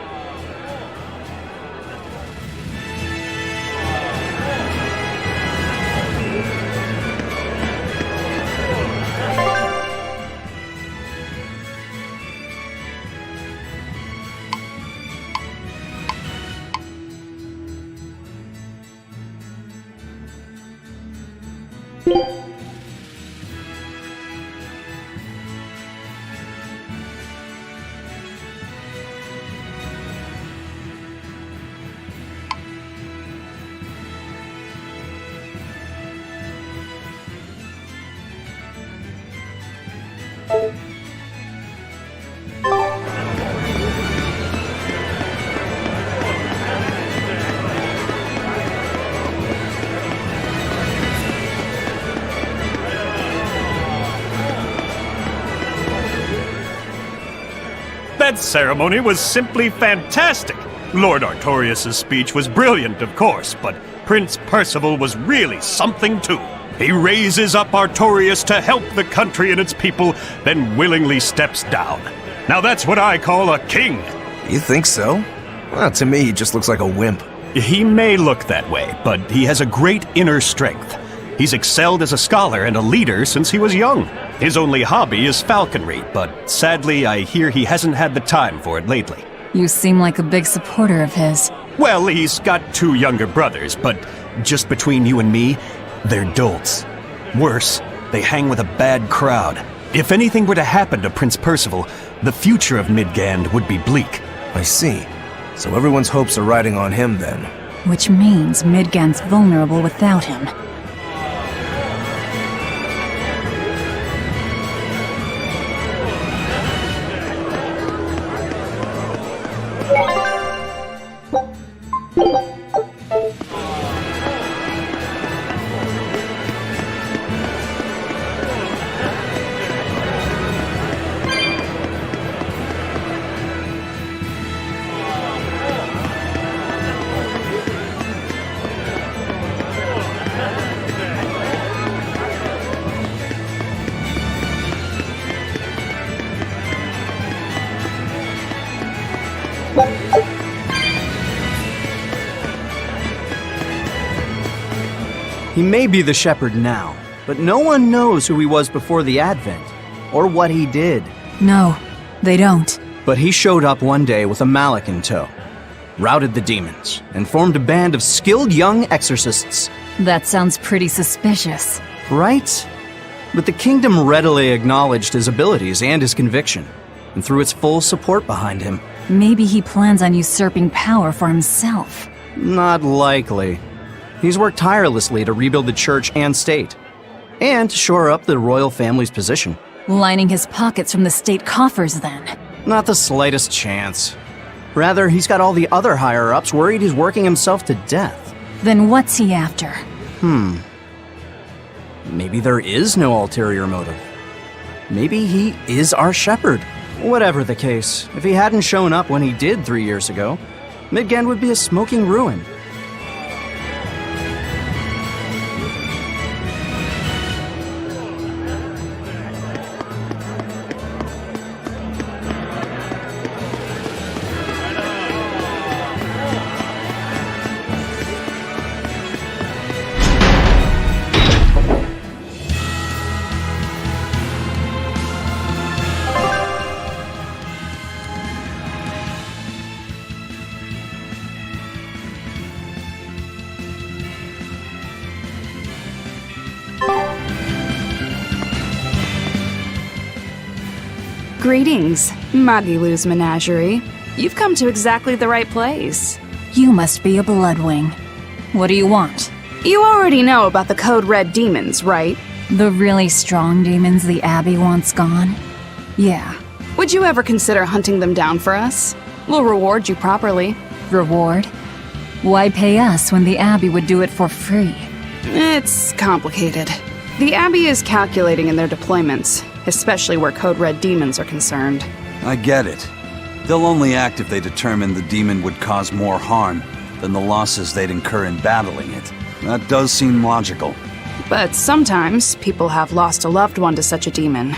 That ceremony was simply fantastic. Lord Artorias' speech was brilliant, of course, but Prince Percival was really something too. He raises up Artorias to help the country and its people, then willingly steps down. Now that's what I call a king. You think so? Well, to me, he just looks like a wimp. He may look that way, but he has a great inner strength. He's excelled as a scholar and a leader since he was young. His only hobby is falconry, but sadly I hear he hasn't had the time for it lately. You seem like a big supporter of his. Well, he's got 2 younger brothers, but just between you and me, they're dolts. Worse, they hang with a bad crowd. If anything were to happen to Prince Percival, the future of Midgand would be bleak. I see. So everyone's hopes are riding on him then. Which means Midgand's vulnerable without him. He may be the shepherd now, but no one knows who he was before the Advent, or what he did. No, they don't. But he showed up one day with a mallet in tow, routed the demons, and formed a band of skilled young exorcists. That sounds pretty suspicious. Right? But the kingdom readily acknowledged his abilities and his conviction, and threw its full support behind him. Maybe he plans on usurping power for himself. Not likely. He's worked tirelessly to rebuild the church and state, and to shore up the royal family's position. Lining his pockets from the state coffers, then. Not the slightest chance. Rather, he's got all the other higher-ups worried he's working himself to death. Then what's he after? Maybe there is no ulterior motive. Maybe he is our shepherd. Whatever the case, if he hadn't shown up when he did 3 years ago, Midgand would be a smoking ruin. Greetings, Magilou's menagerie. You've come to exactly the right place. You must be a Bloodwing. What do you want? You already know about the Code Red demons, right? The really strong demons the Abbey wants gone? Yeah. Would you ever consider hunting them down for us? We'll reward you properly. Reward? Why pay us when the Abbey would do it for free? It's complicated. The Abbey is calculating in their deployments, especially where Code Red demons are concerned. I get it. They'll only act if they determine the demon would cause more harm than the losses they'd incur in battling it. That does seem logical. But sometimes people have lost a loved one to such a demon.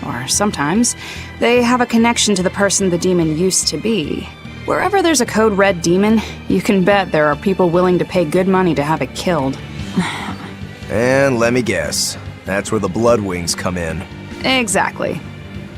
Or sometimes they have a connection to the person the demon used to be. Wherever there's a code red demon, you can bet there are people willing to pay good money to have it killed. And let me guess, that's where the Bloodwings come in. Exactly.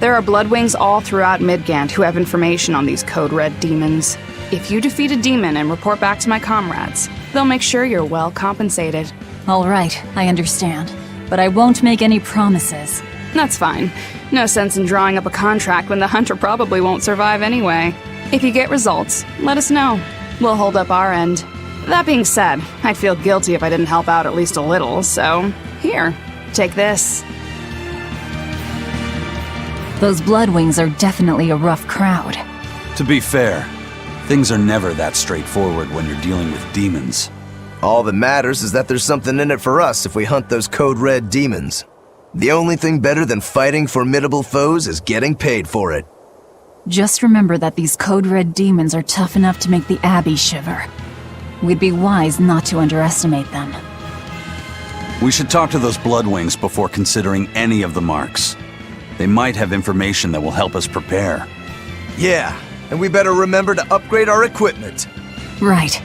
There are Bloodwings all throughout Midgand who have information on these code red demons. If you defeat a demon and report back to my comrades, they'll make sure you're well compensated. All right, I understand. But I won't make any promises. That's fine. No sense in drawing up a contract when the hunter probably won't survive anyway. If you get results, let us know. We'll hold up our end. That being said, I'd feel guilty if I didn't help out at least a little, so here, take this. Those Bloodwings are definitely a rough crowd. To be fair, things are never that straightforward when you're dealing with demons. All that matters is that there's something in it for us if we hunt those code red demons. The only thing better than fighting formidable foes is getting paid for it. Just remember that these code red demons are tough enough to make the Abbey shiver. We'd be wise not to underestimate them. We should talk to those Bloodwings before considering any of the marks. They might have information that will help us prepare. Yeah, and we better remember to upgrade our equipment. Right.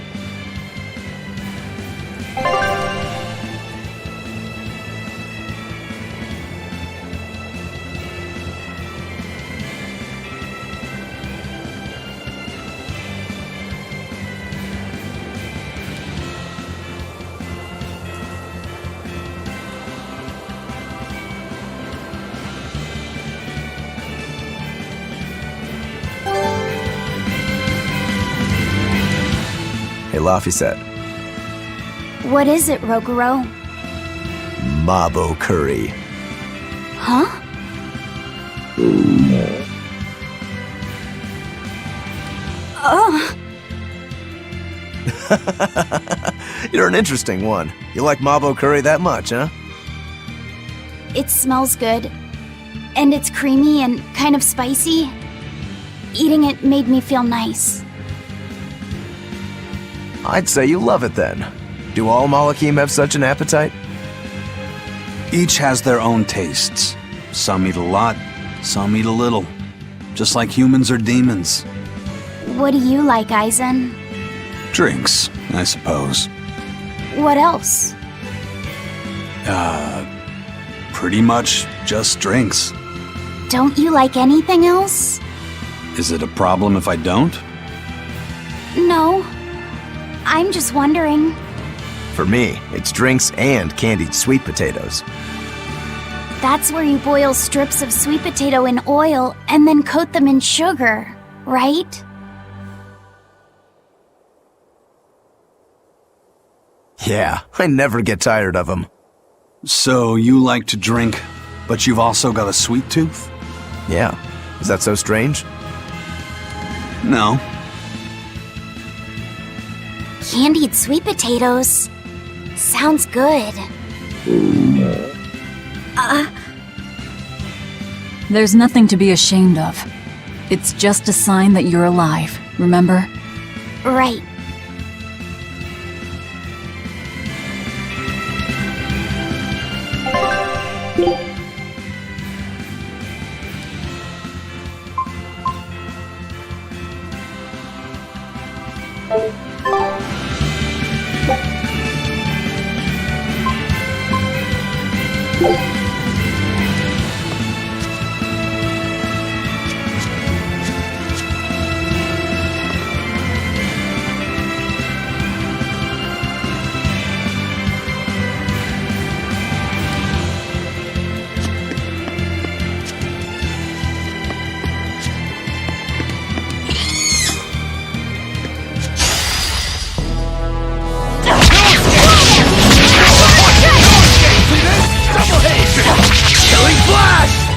Hey, Laphicet. What is it, Roguro? Mabo curry. Huh? You're an interesting one. You like Mabo curry that much, huh? It smells good. And it's creamy and kind of spicy. Eating it made me feel nice. I'd say you love it then. Do all Malakim have such an appetite? Each has their own tastes. Some eat a lot, some eat a little. Just like humans or demons. What do you like, Aizen? Drinks, I suppose. What else? Pretty much just drinks. Don't you like anything else? Is it a problem if I don't? No. I'm just wondering. For me, it's drinks and candied sweet potatoes. That's where you boil strips of sweet potato in oil and then coat them in sugar, right? Yeah, I never get tired of them. So you like to drink, but you've also got a sweet tooth? Yeah. Is that so strange? No. Candied sweet potatoes. Sounds good. There's nothing to be ashamed of. It's just a sign that you're alive, remember? Right.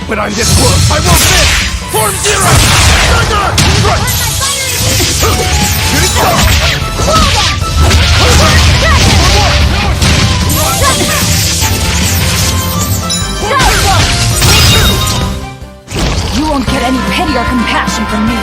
But I'm this close, I won't miss! Form zero! Crunch! Here it goes! You won't get any pity or compassion from me.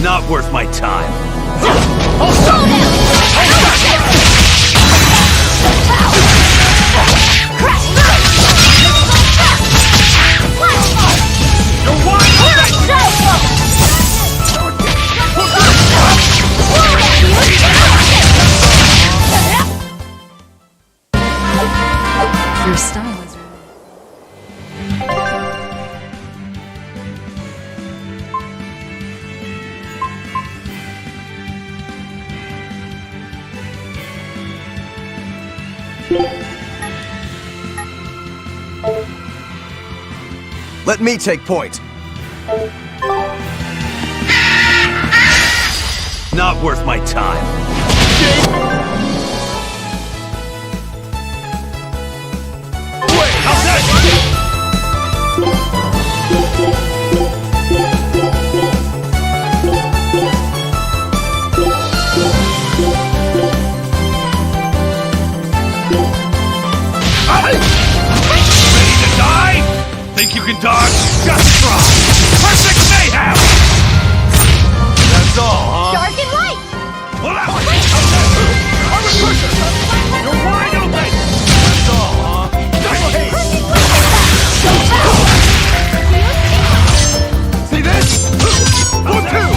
Not worth my time. Your style is... Let me take point. Not worth my time. Wait, how's that? Ready to die? Think you can dodge? Just try! Perfect mayhem! That's all, huh? Dark and light! Pull out! You're wide open! That's all, huh? Double haste! See this? One, two!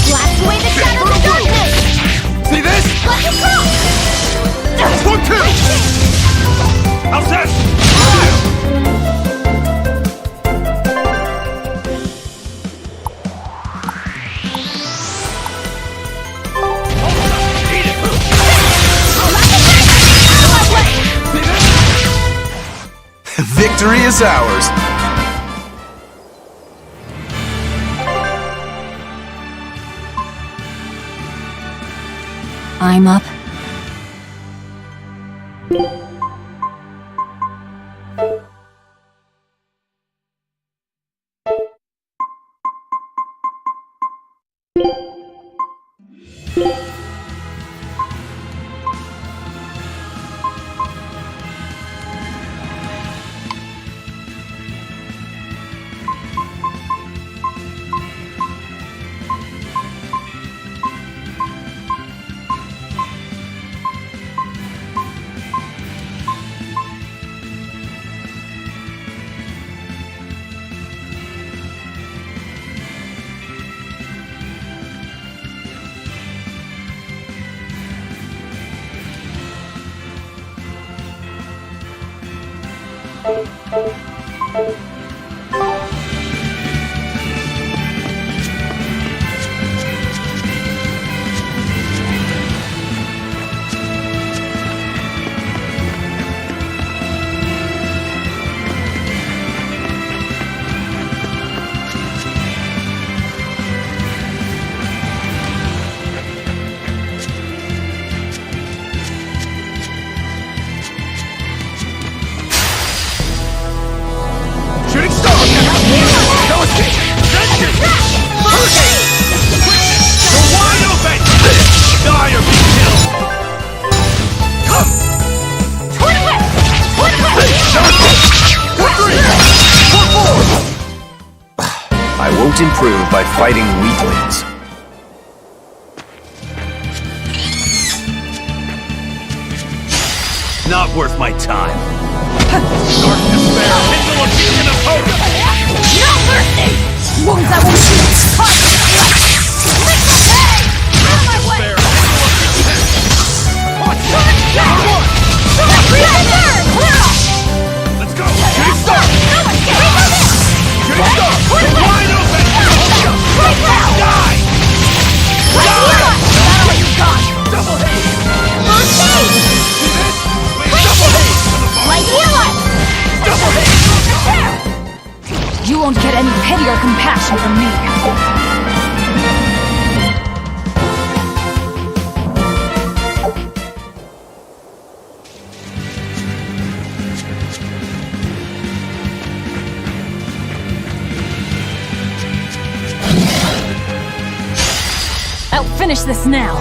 Blast away the shadow of darkness! See this? Let it go! One, two! How's that? Victory is ours. I'm up. I won't improve by fighting weaklings. Not worth my time. Dark despair, kindle a beacon of hope! No mercy! Wounds that will shoot! Lick the pain! Out of my way! Let's go! Shooting star! Shooting star! Wide open! Right now! Die! That's what you got! Double haste! First aid! Double haste! Light healer! Double haste! You won't get any pity or compassion from me. I'll finish this now.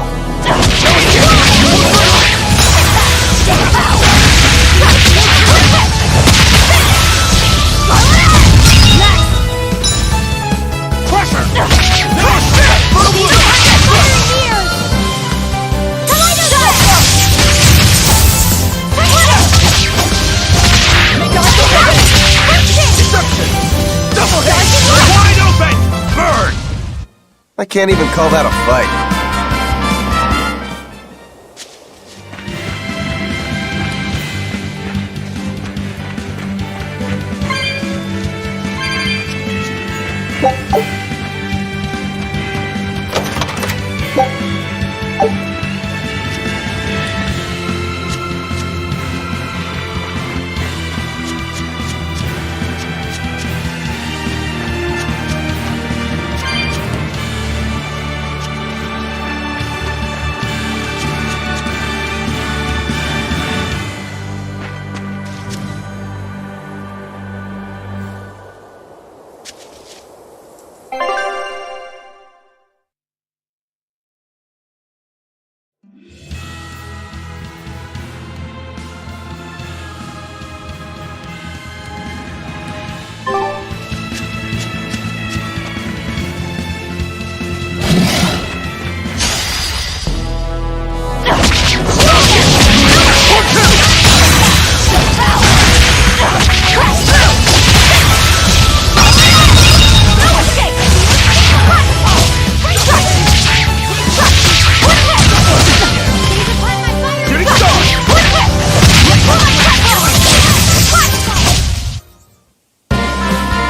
can't even call that a fight.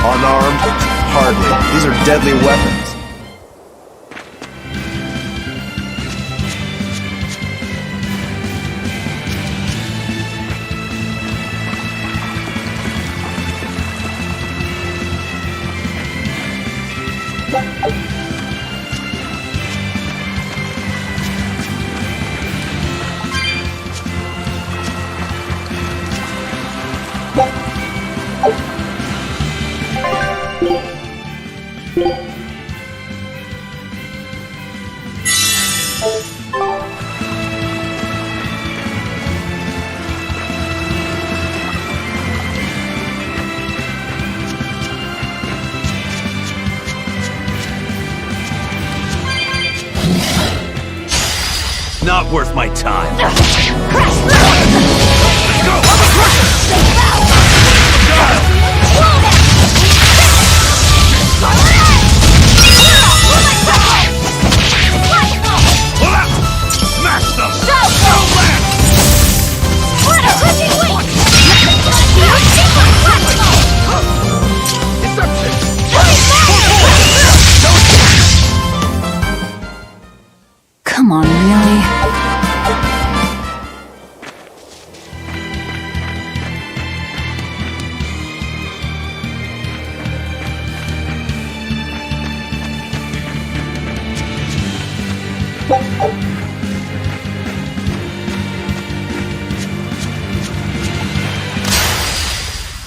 Unarmed? Hardly. These are deadly weapons. Not worth my time. Smash them! Come on, really?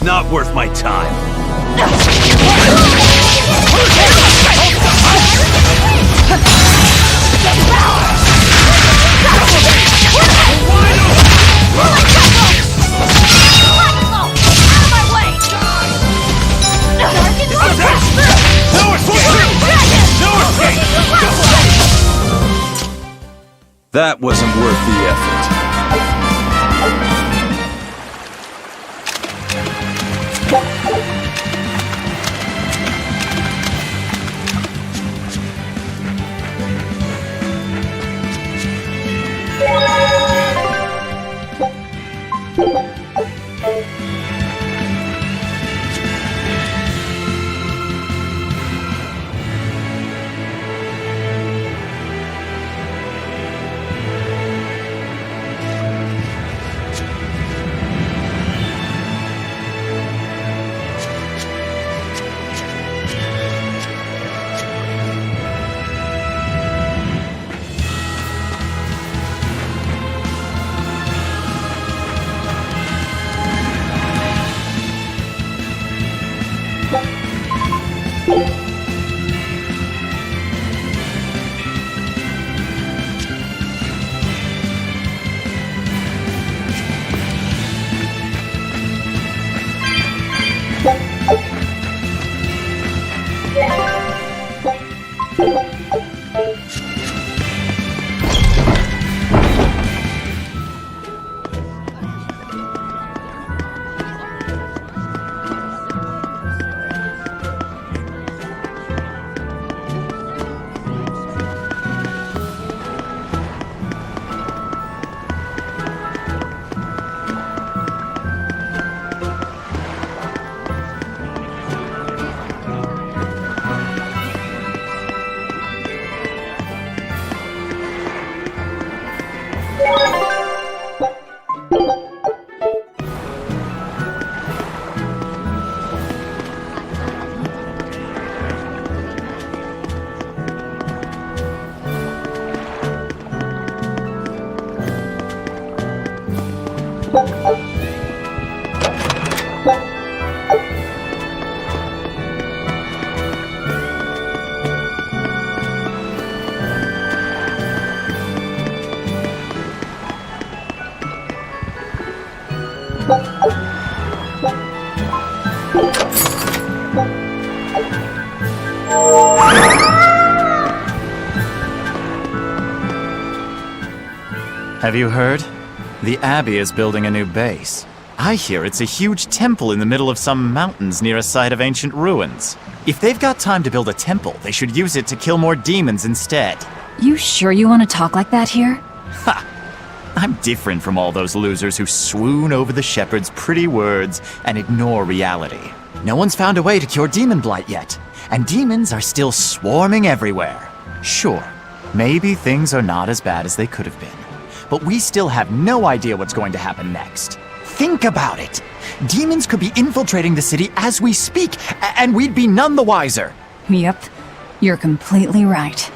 Not worth my time. That wasn't worth the effort. Have you heard? The Abbey is building a new base. I hear it's a huge temple in the middle of some mountains near a site of ancient ruins. If they've got time to build a temple, they should use it to kill more demons instead. You sure you want to talk like that here? Ha! I'm different from all those losers who swoon over the shepherd's pretty words and ignore reality. No one's found a way to cure demon blight yet, and demons are still swarming everywhere. Sure, maybe things are not as bad as they could have been, but we still have no idea what's going to happen next. Think about it! Demons could be infiltrating the city as we speak, and we'd be none the wiser. Yep, you're completely right.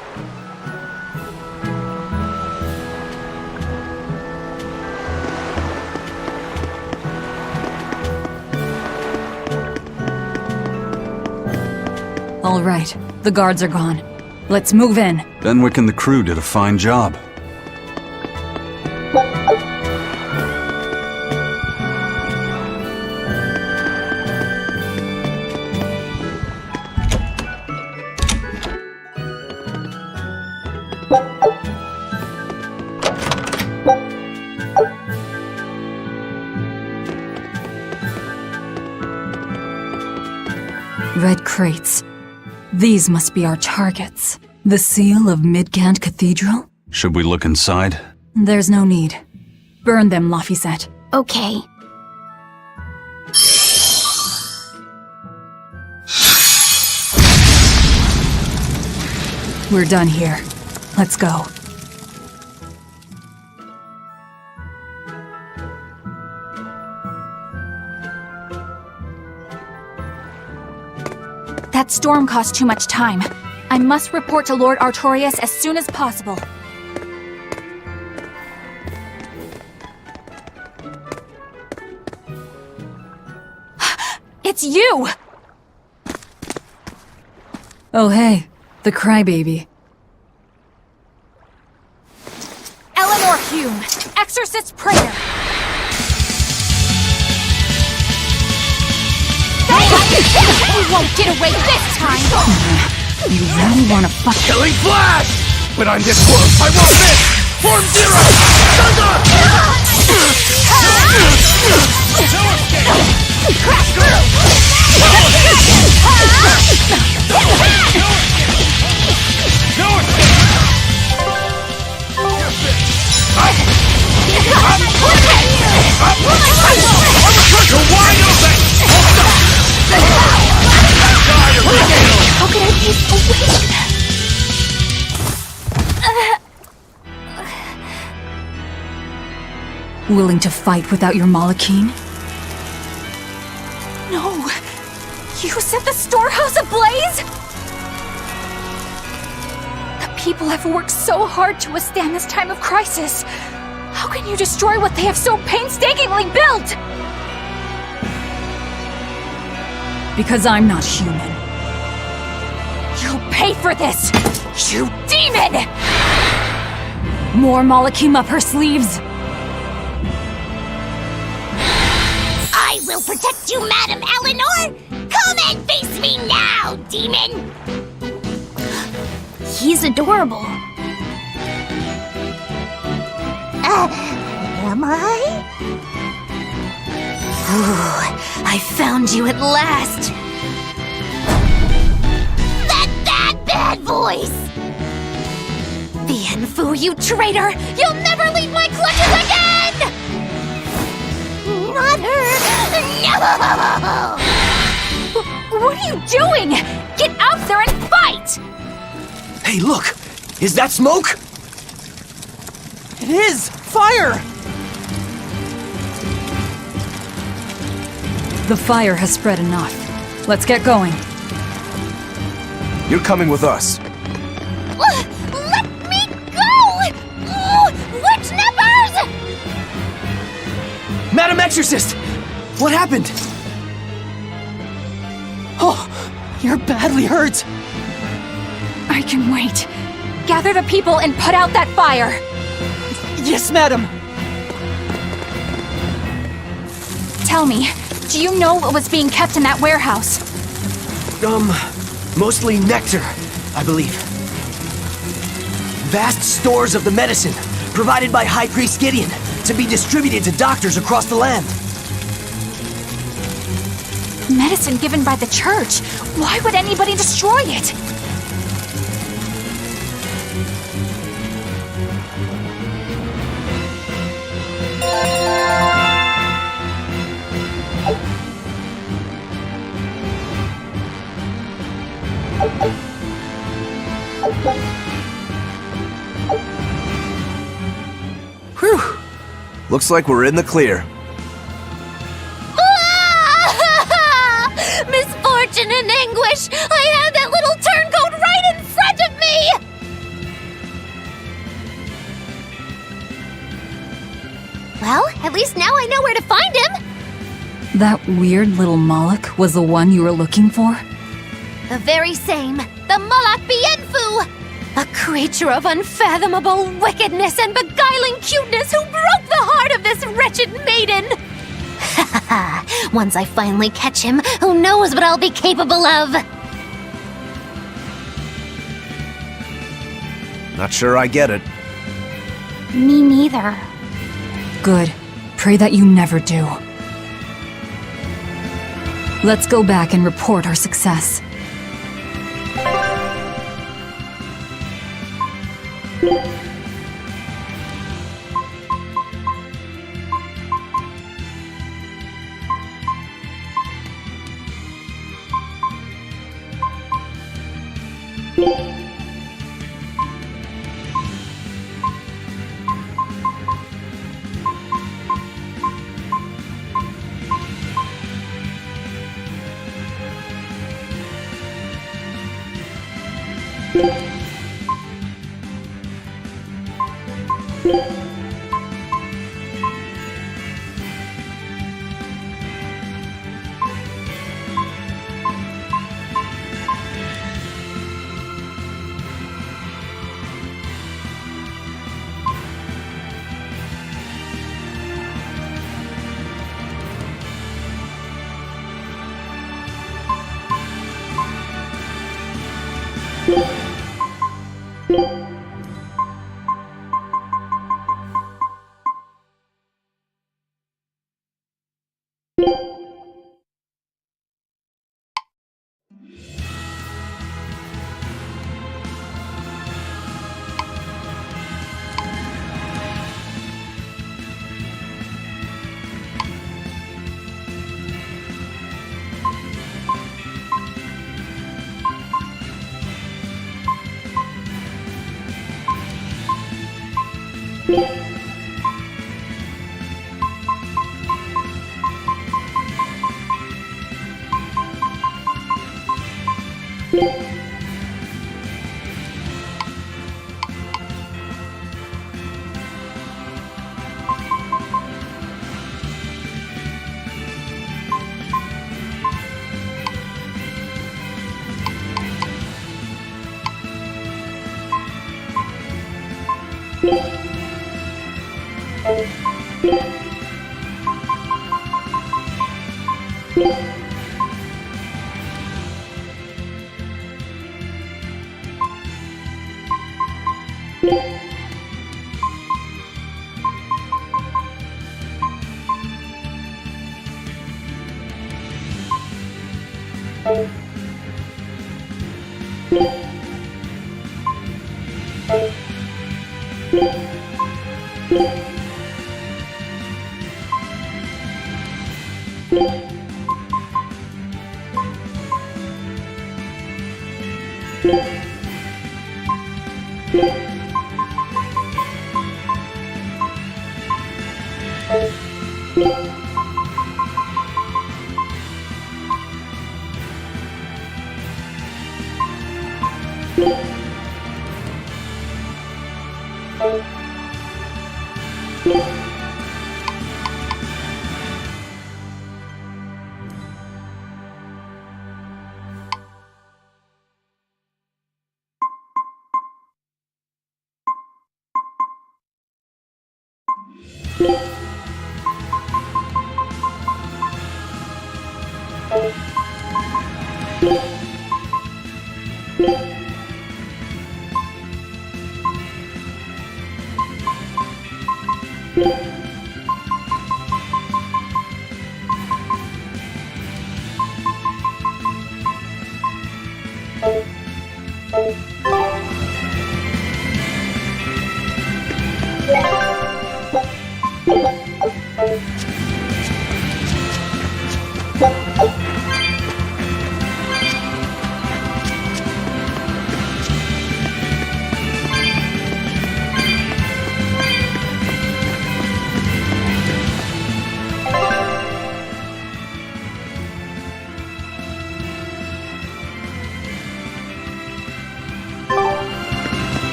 All right, the guards are gone. Let's move in. Benwick and the crew did a fine job. Red crates. These must be our targets. The seal of Midgand Cathedral? Should we look inside? There's no need. Burn them, Laphicet. Okay. We're done here. Let's go. That storm cost too much time. I must report to Lord Artorias as soon as possible. It's you! Oh hey, the crybaby. Eleanor Hume, Exorcist Praetor! You won't get away this time! You really wanna fuck— Killing Flash! But I'm this close, I won't miss! Form Zero! Thunder! Crash through! You're wide open! How could I be so weak? Willing to fight without your Malachine? No! You set the storehouse ablaze?! The people have worked so hard to withstand this time of crisis. How can you destroy what they have so painstakingly built? Because I'm not human. You'll pay for this, you demon! More Malachim up her sleeves! I will protect you, Madam Eleanor! Come and face me now, demon! He's adorable. Am I? Ooh, I found you at last! That bad voice! Bienfu, you traitor! You'll never leave my clutches again! Not her! No! What are you doing? Get out there and fight! Hey, look! Is that smoke? It is! Fire! The fire has spread enough. Let's get going. You're coming with us. Let me go! Witch nippers! Madam Exorcist! What happened? Oh, you're badly hurt. I can wait. Gather the people and put out that fire. Yes, madam. Tell me, do you know what was being kept in that warehouse? Mostly nectar, I believe. Vast stores of the medicine provided by High Priest Gideon to be distributed to doctors across the land. Medicine given by the church. Why would anybody destroy it? Whew. Looks like we're in the clear. Misfortune and anguish! I had that little turncoat right in front of me! Well, at least now I know where to find him! That weird little Moloch was the one you were looking for? The very same. The Moloch Bienfu! A creature of unfathomable wickedness and beguiling cuteness who broke the heart of this wretched maiden! Ha ha ha! Once I finally catch him, who knows what I'll be capable of? Not sure I get it. Me neither. Good. Pray that you never do. Let's go back and report our success.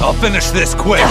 I'll finish this quick.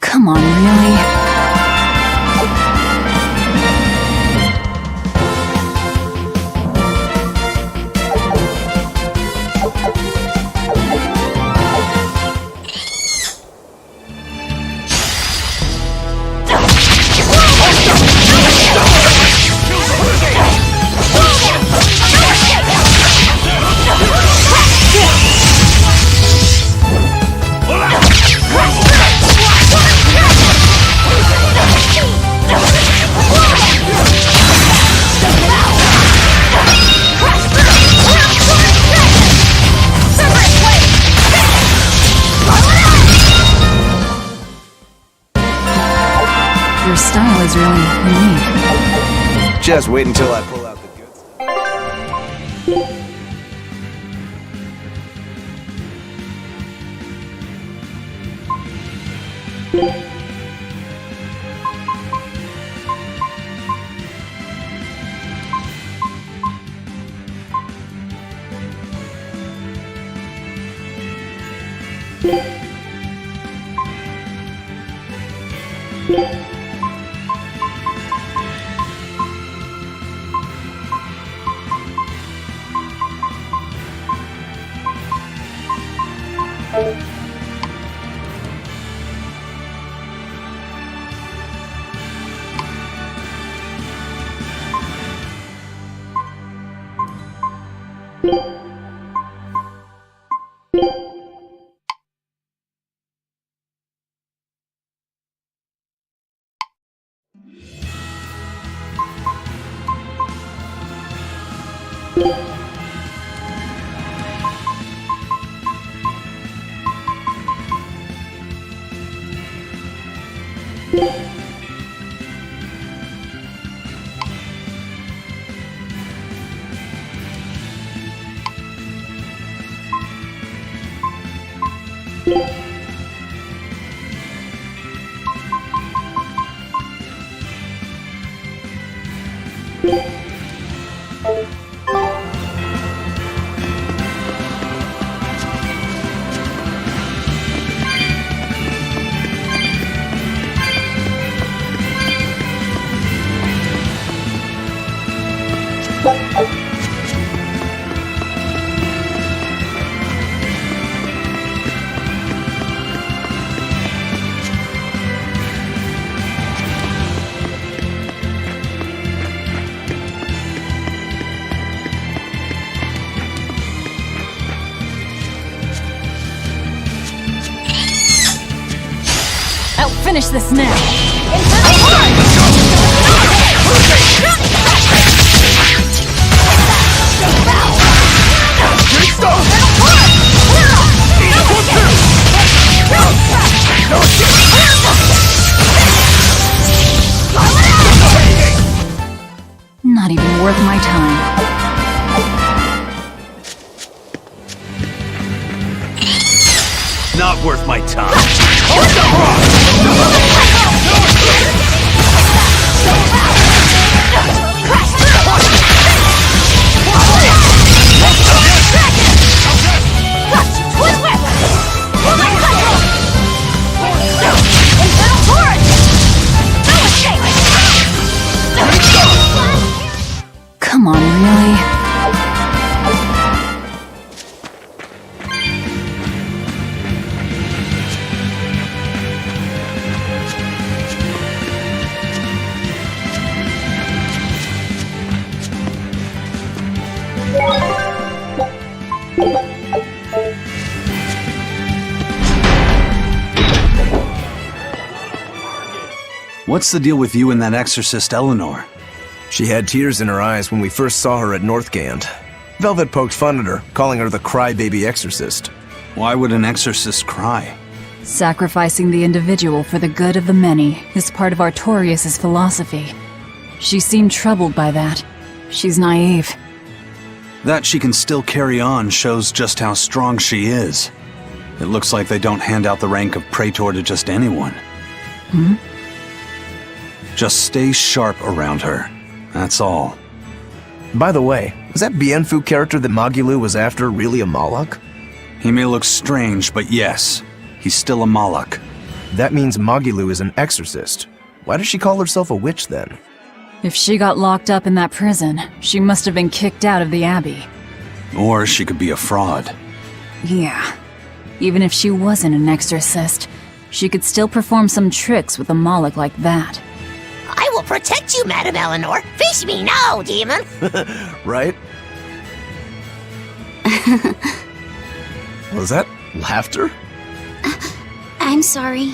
Come on, really? Your style is really unique. Just wait until I pull out the goods. I'll finish this now. Not even worth my time. Not worth my time. Come on, really? What's the deal with you and that exorcist Eleanor? She had tears in her eyes when we first saw her at Northgand. Velvet poked fun at her, calling her the crybaby exorcist. Why would an exorcist cry? Sacrificing the individual for the good of the many is part of Artorias' philosophy. She seemed troubled by that. She's naive. That she can still carry on shows just how strong she is. It looks like they don't hand out the rank of Praetor to just anyone. Hmm? Just stay sharp around her. That's all. By the way, was that Bienfu character that Magulu was after really a Moloch? He may look strange, but yes, he's still a Moloch. That means Magulu is an exorcist. Why does she call herself a witch then? If she got locked up in that prison, she must have been kicked out of the Abbey. Or she could be a fraud. Yeah. Even if she wasn't an exorcist, she could still perform some tricks with a Moloch like that. I will protect you, Madam Eleanor. Face me now, demon. Right? Was that laughter? I'm sorry.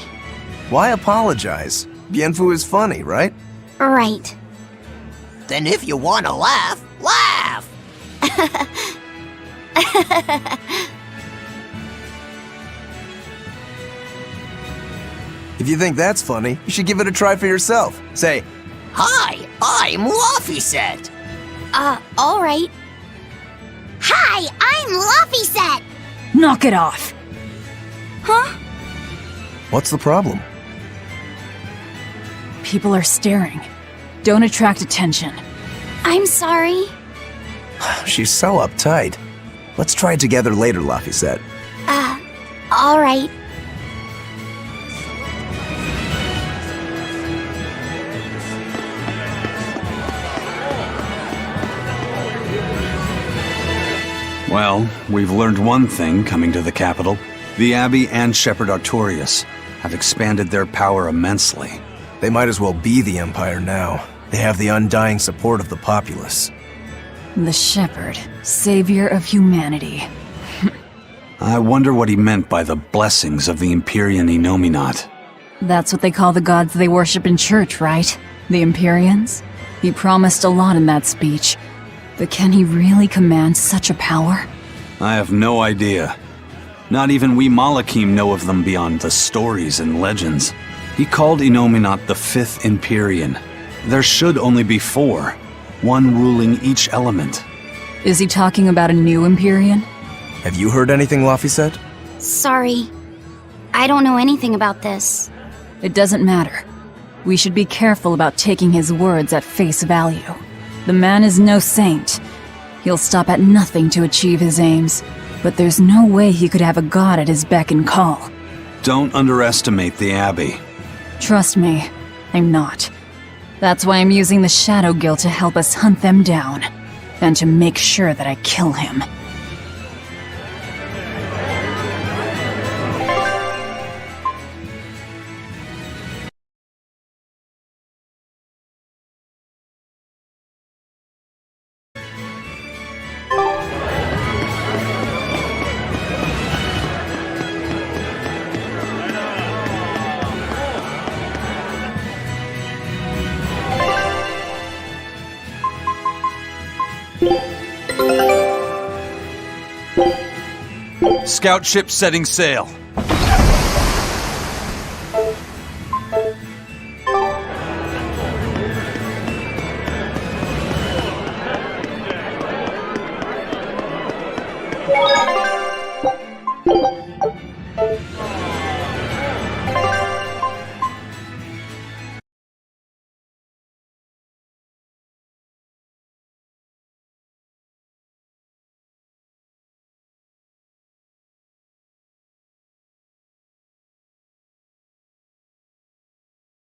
Why apologize? Bienfu is funny, right? Right. Then if you want to laugh, laugh! If you think that's funny, you should give it a try for yourself. Say, Hi, I'm Laphicet. All right. Hi, I'm Laphicet. Knock it off! Huh? what's the problem? People are staring. Don't attract attention. I'm sorry. She's so uptight. Let's try it together later, Laphicet. All right. Well, we've learned one thing coming to the capital. The Abbey and Shepherd Artorias have expanded their power immensely. They might as well be the Empire now. They have the undying support of the populace. The Shepherd, savior of humanity. I wonder what he meant by the blessings of the Empyrean Innominat. That's what they call the gods they worship in church, right? The Empyreans? He promised a lot in that speech. But can he really command such a power? I have no idea. Not even we Malachim know of them beyond the stories and legends. He called Innominat the Fifth Empyrean. There should only be four, one ruling each element. Is he talking about a new Empyrean? Have you heard anything, Laphicet? Sorry. I don't know anything about this. It doesn't matter. We should be careful about taking his words at face value. The man is no saint. He'll stop at nothing to achieve his aims, but there's no way he could have a god at his beck and call. Don't underestimate the Abbey. Trust me, I'm not. That's why I'm using the Shadow Guild to help us hunt them down, and to make sure that I kill him. Scout ship setting sail.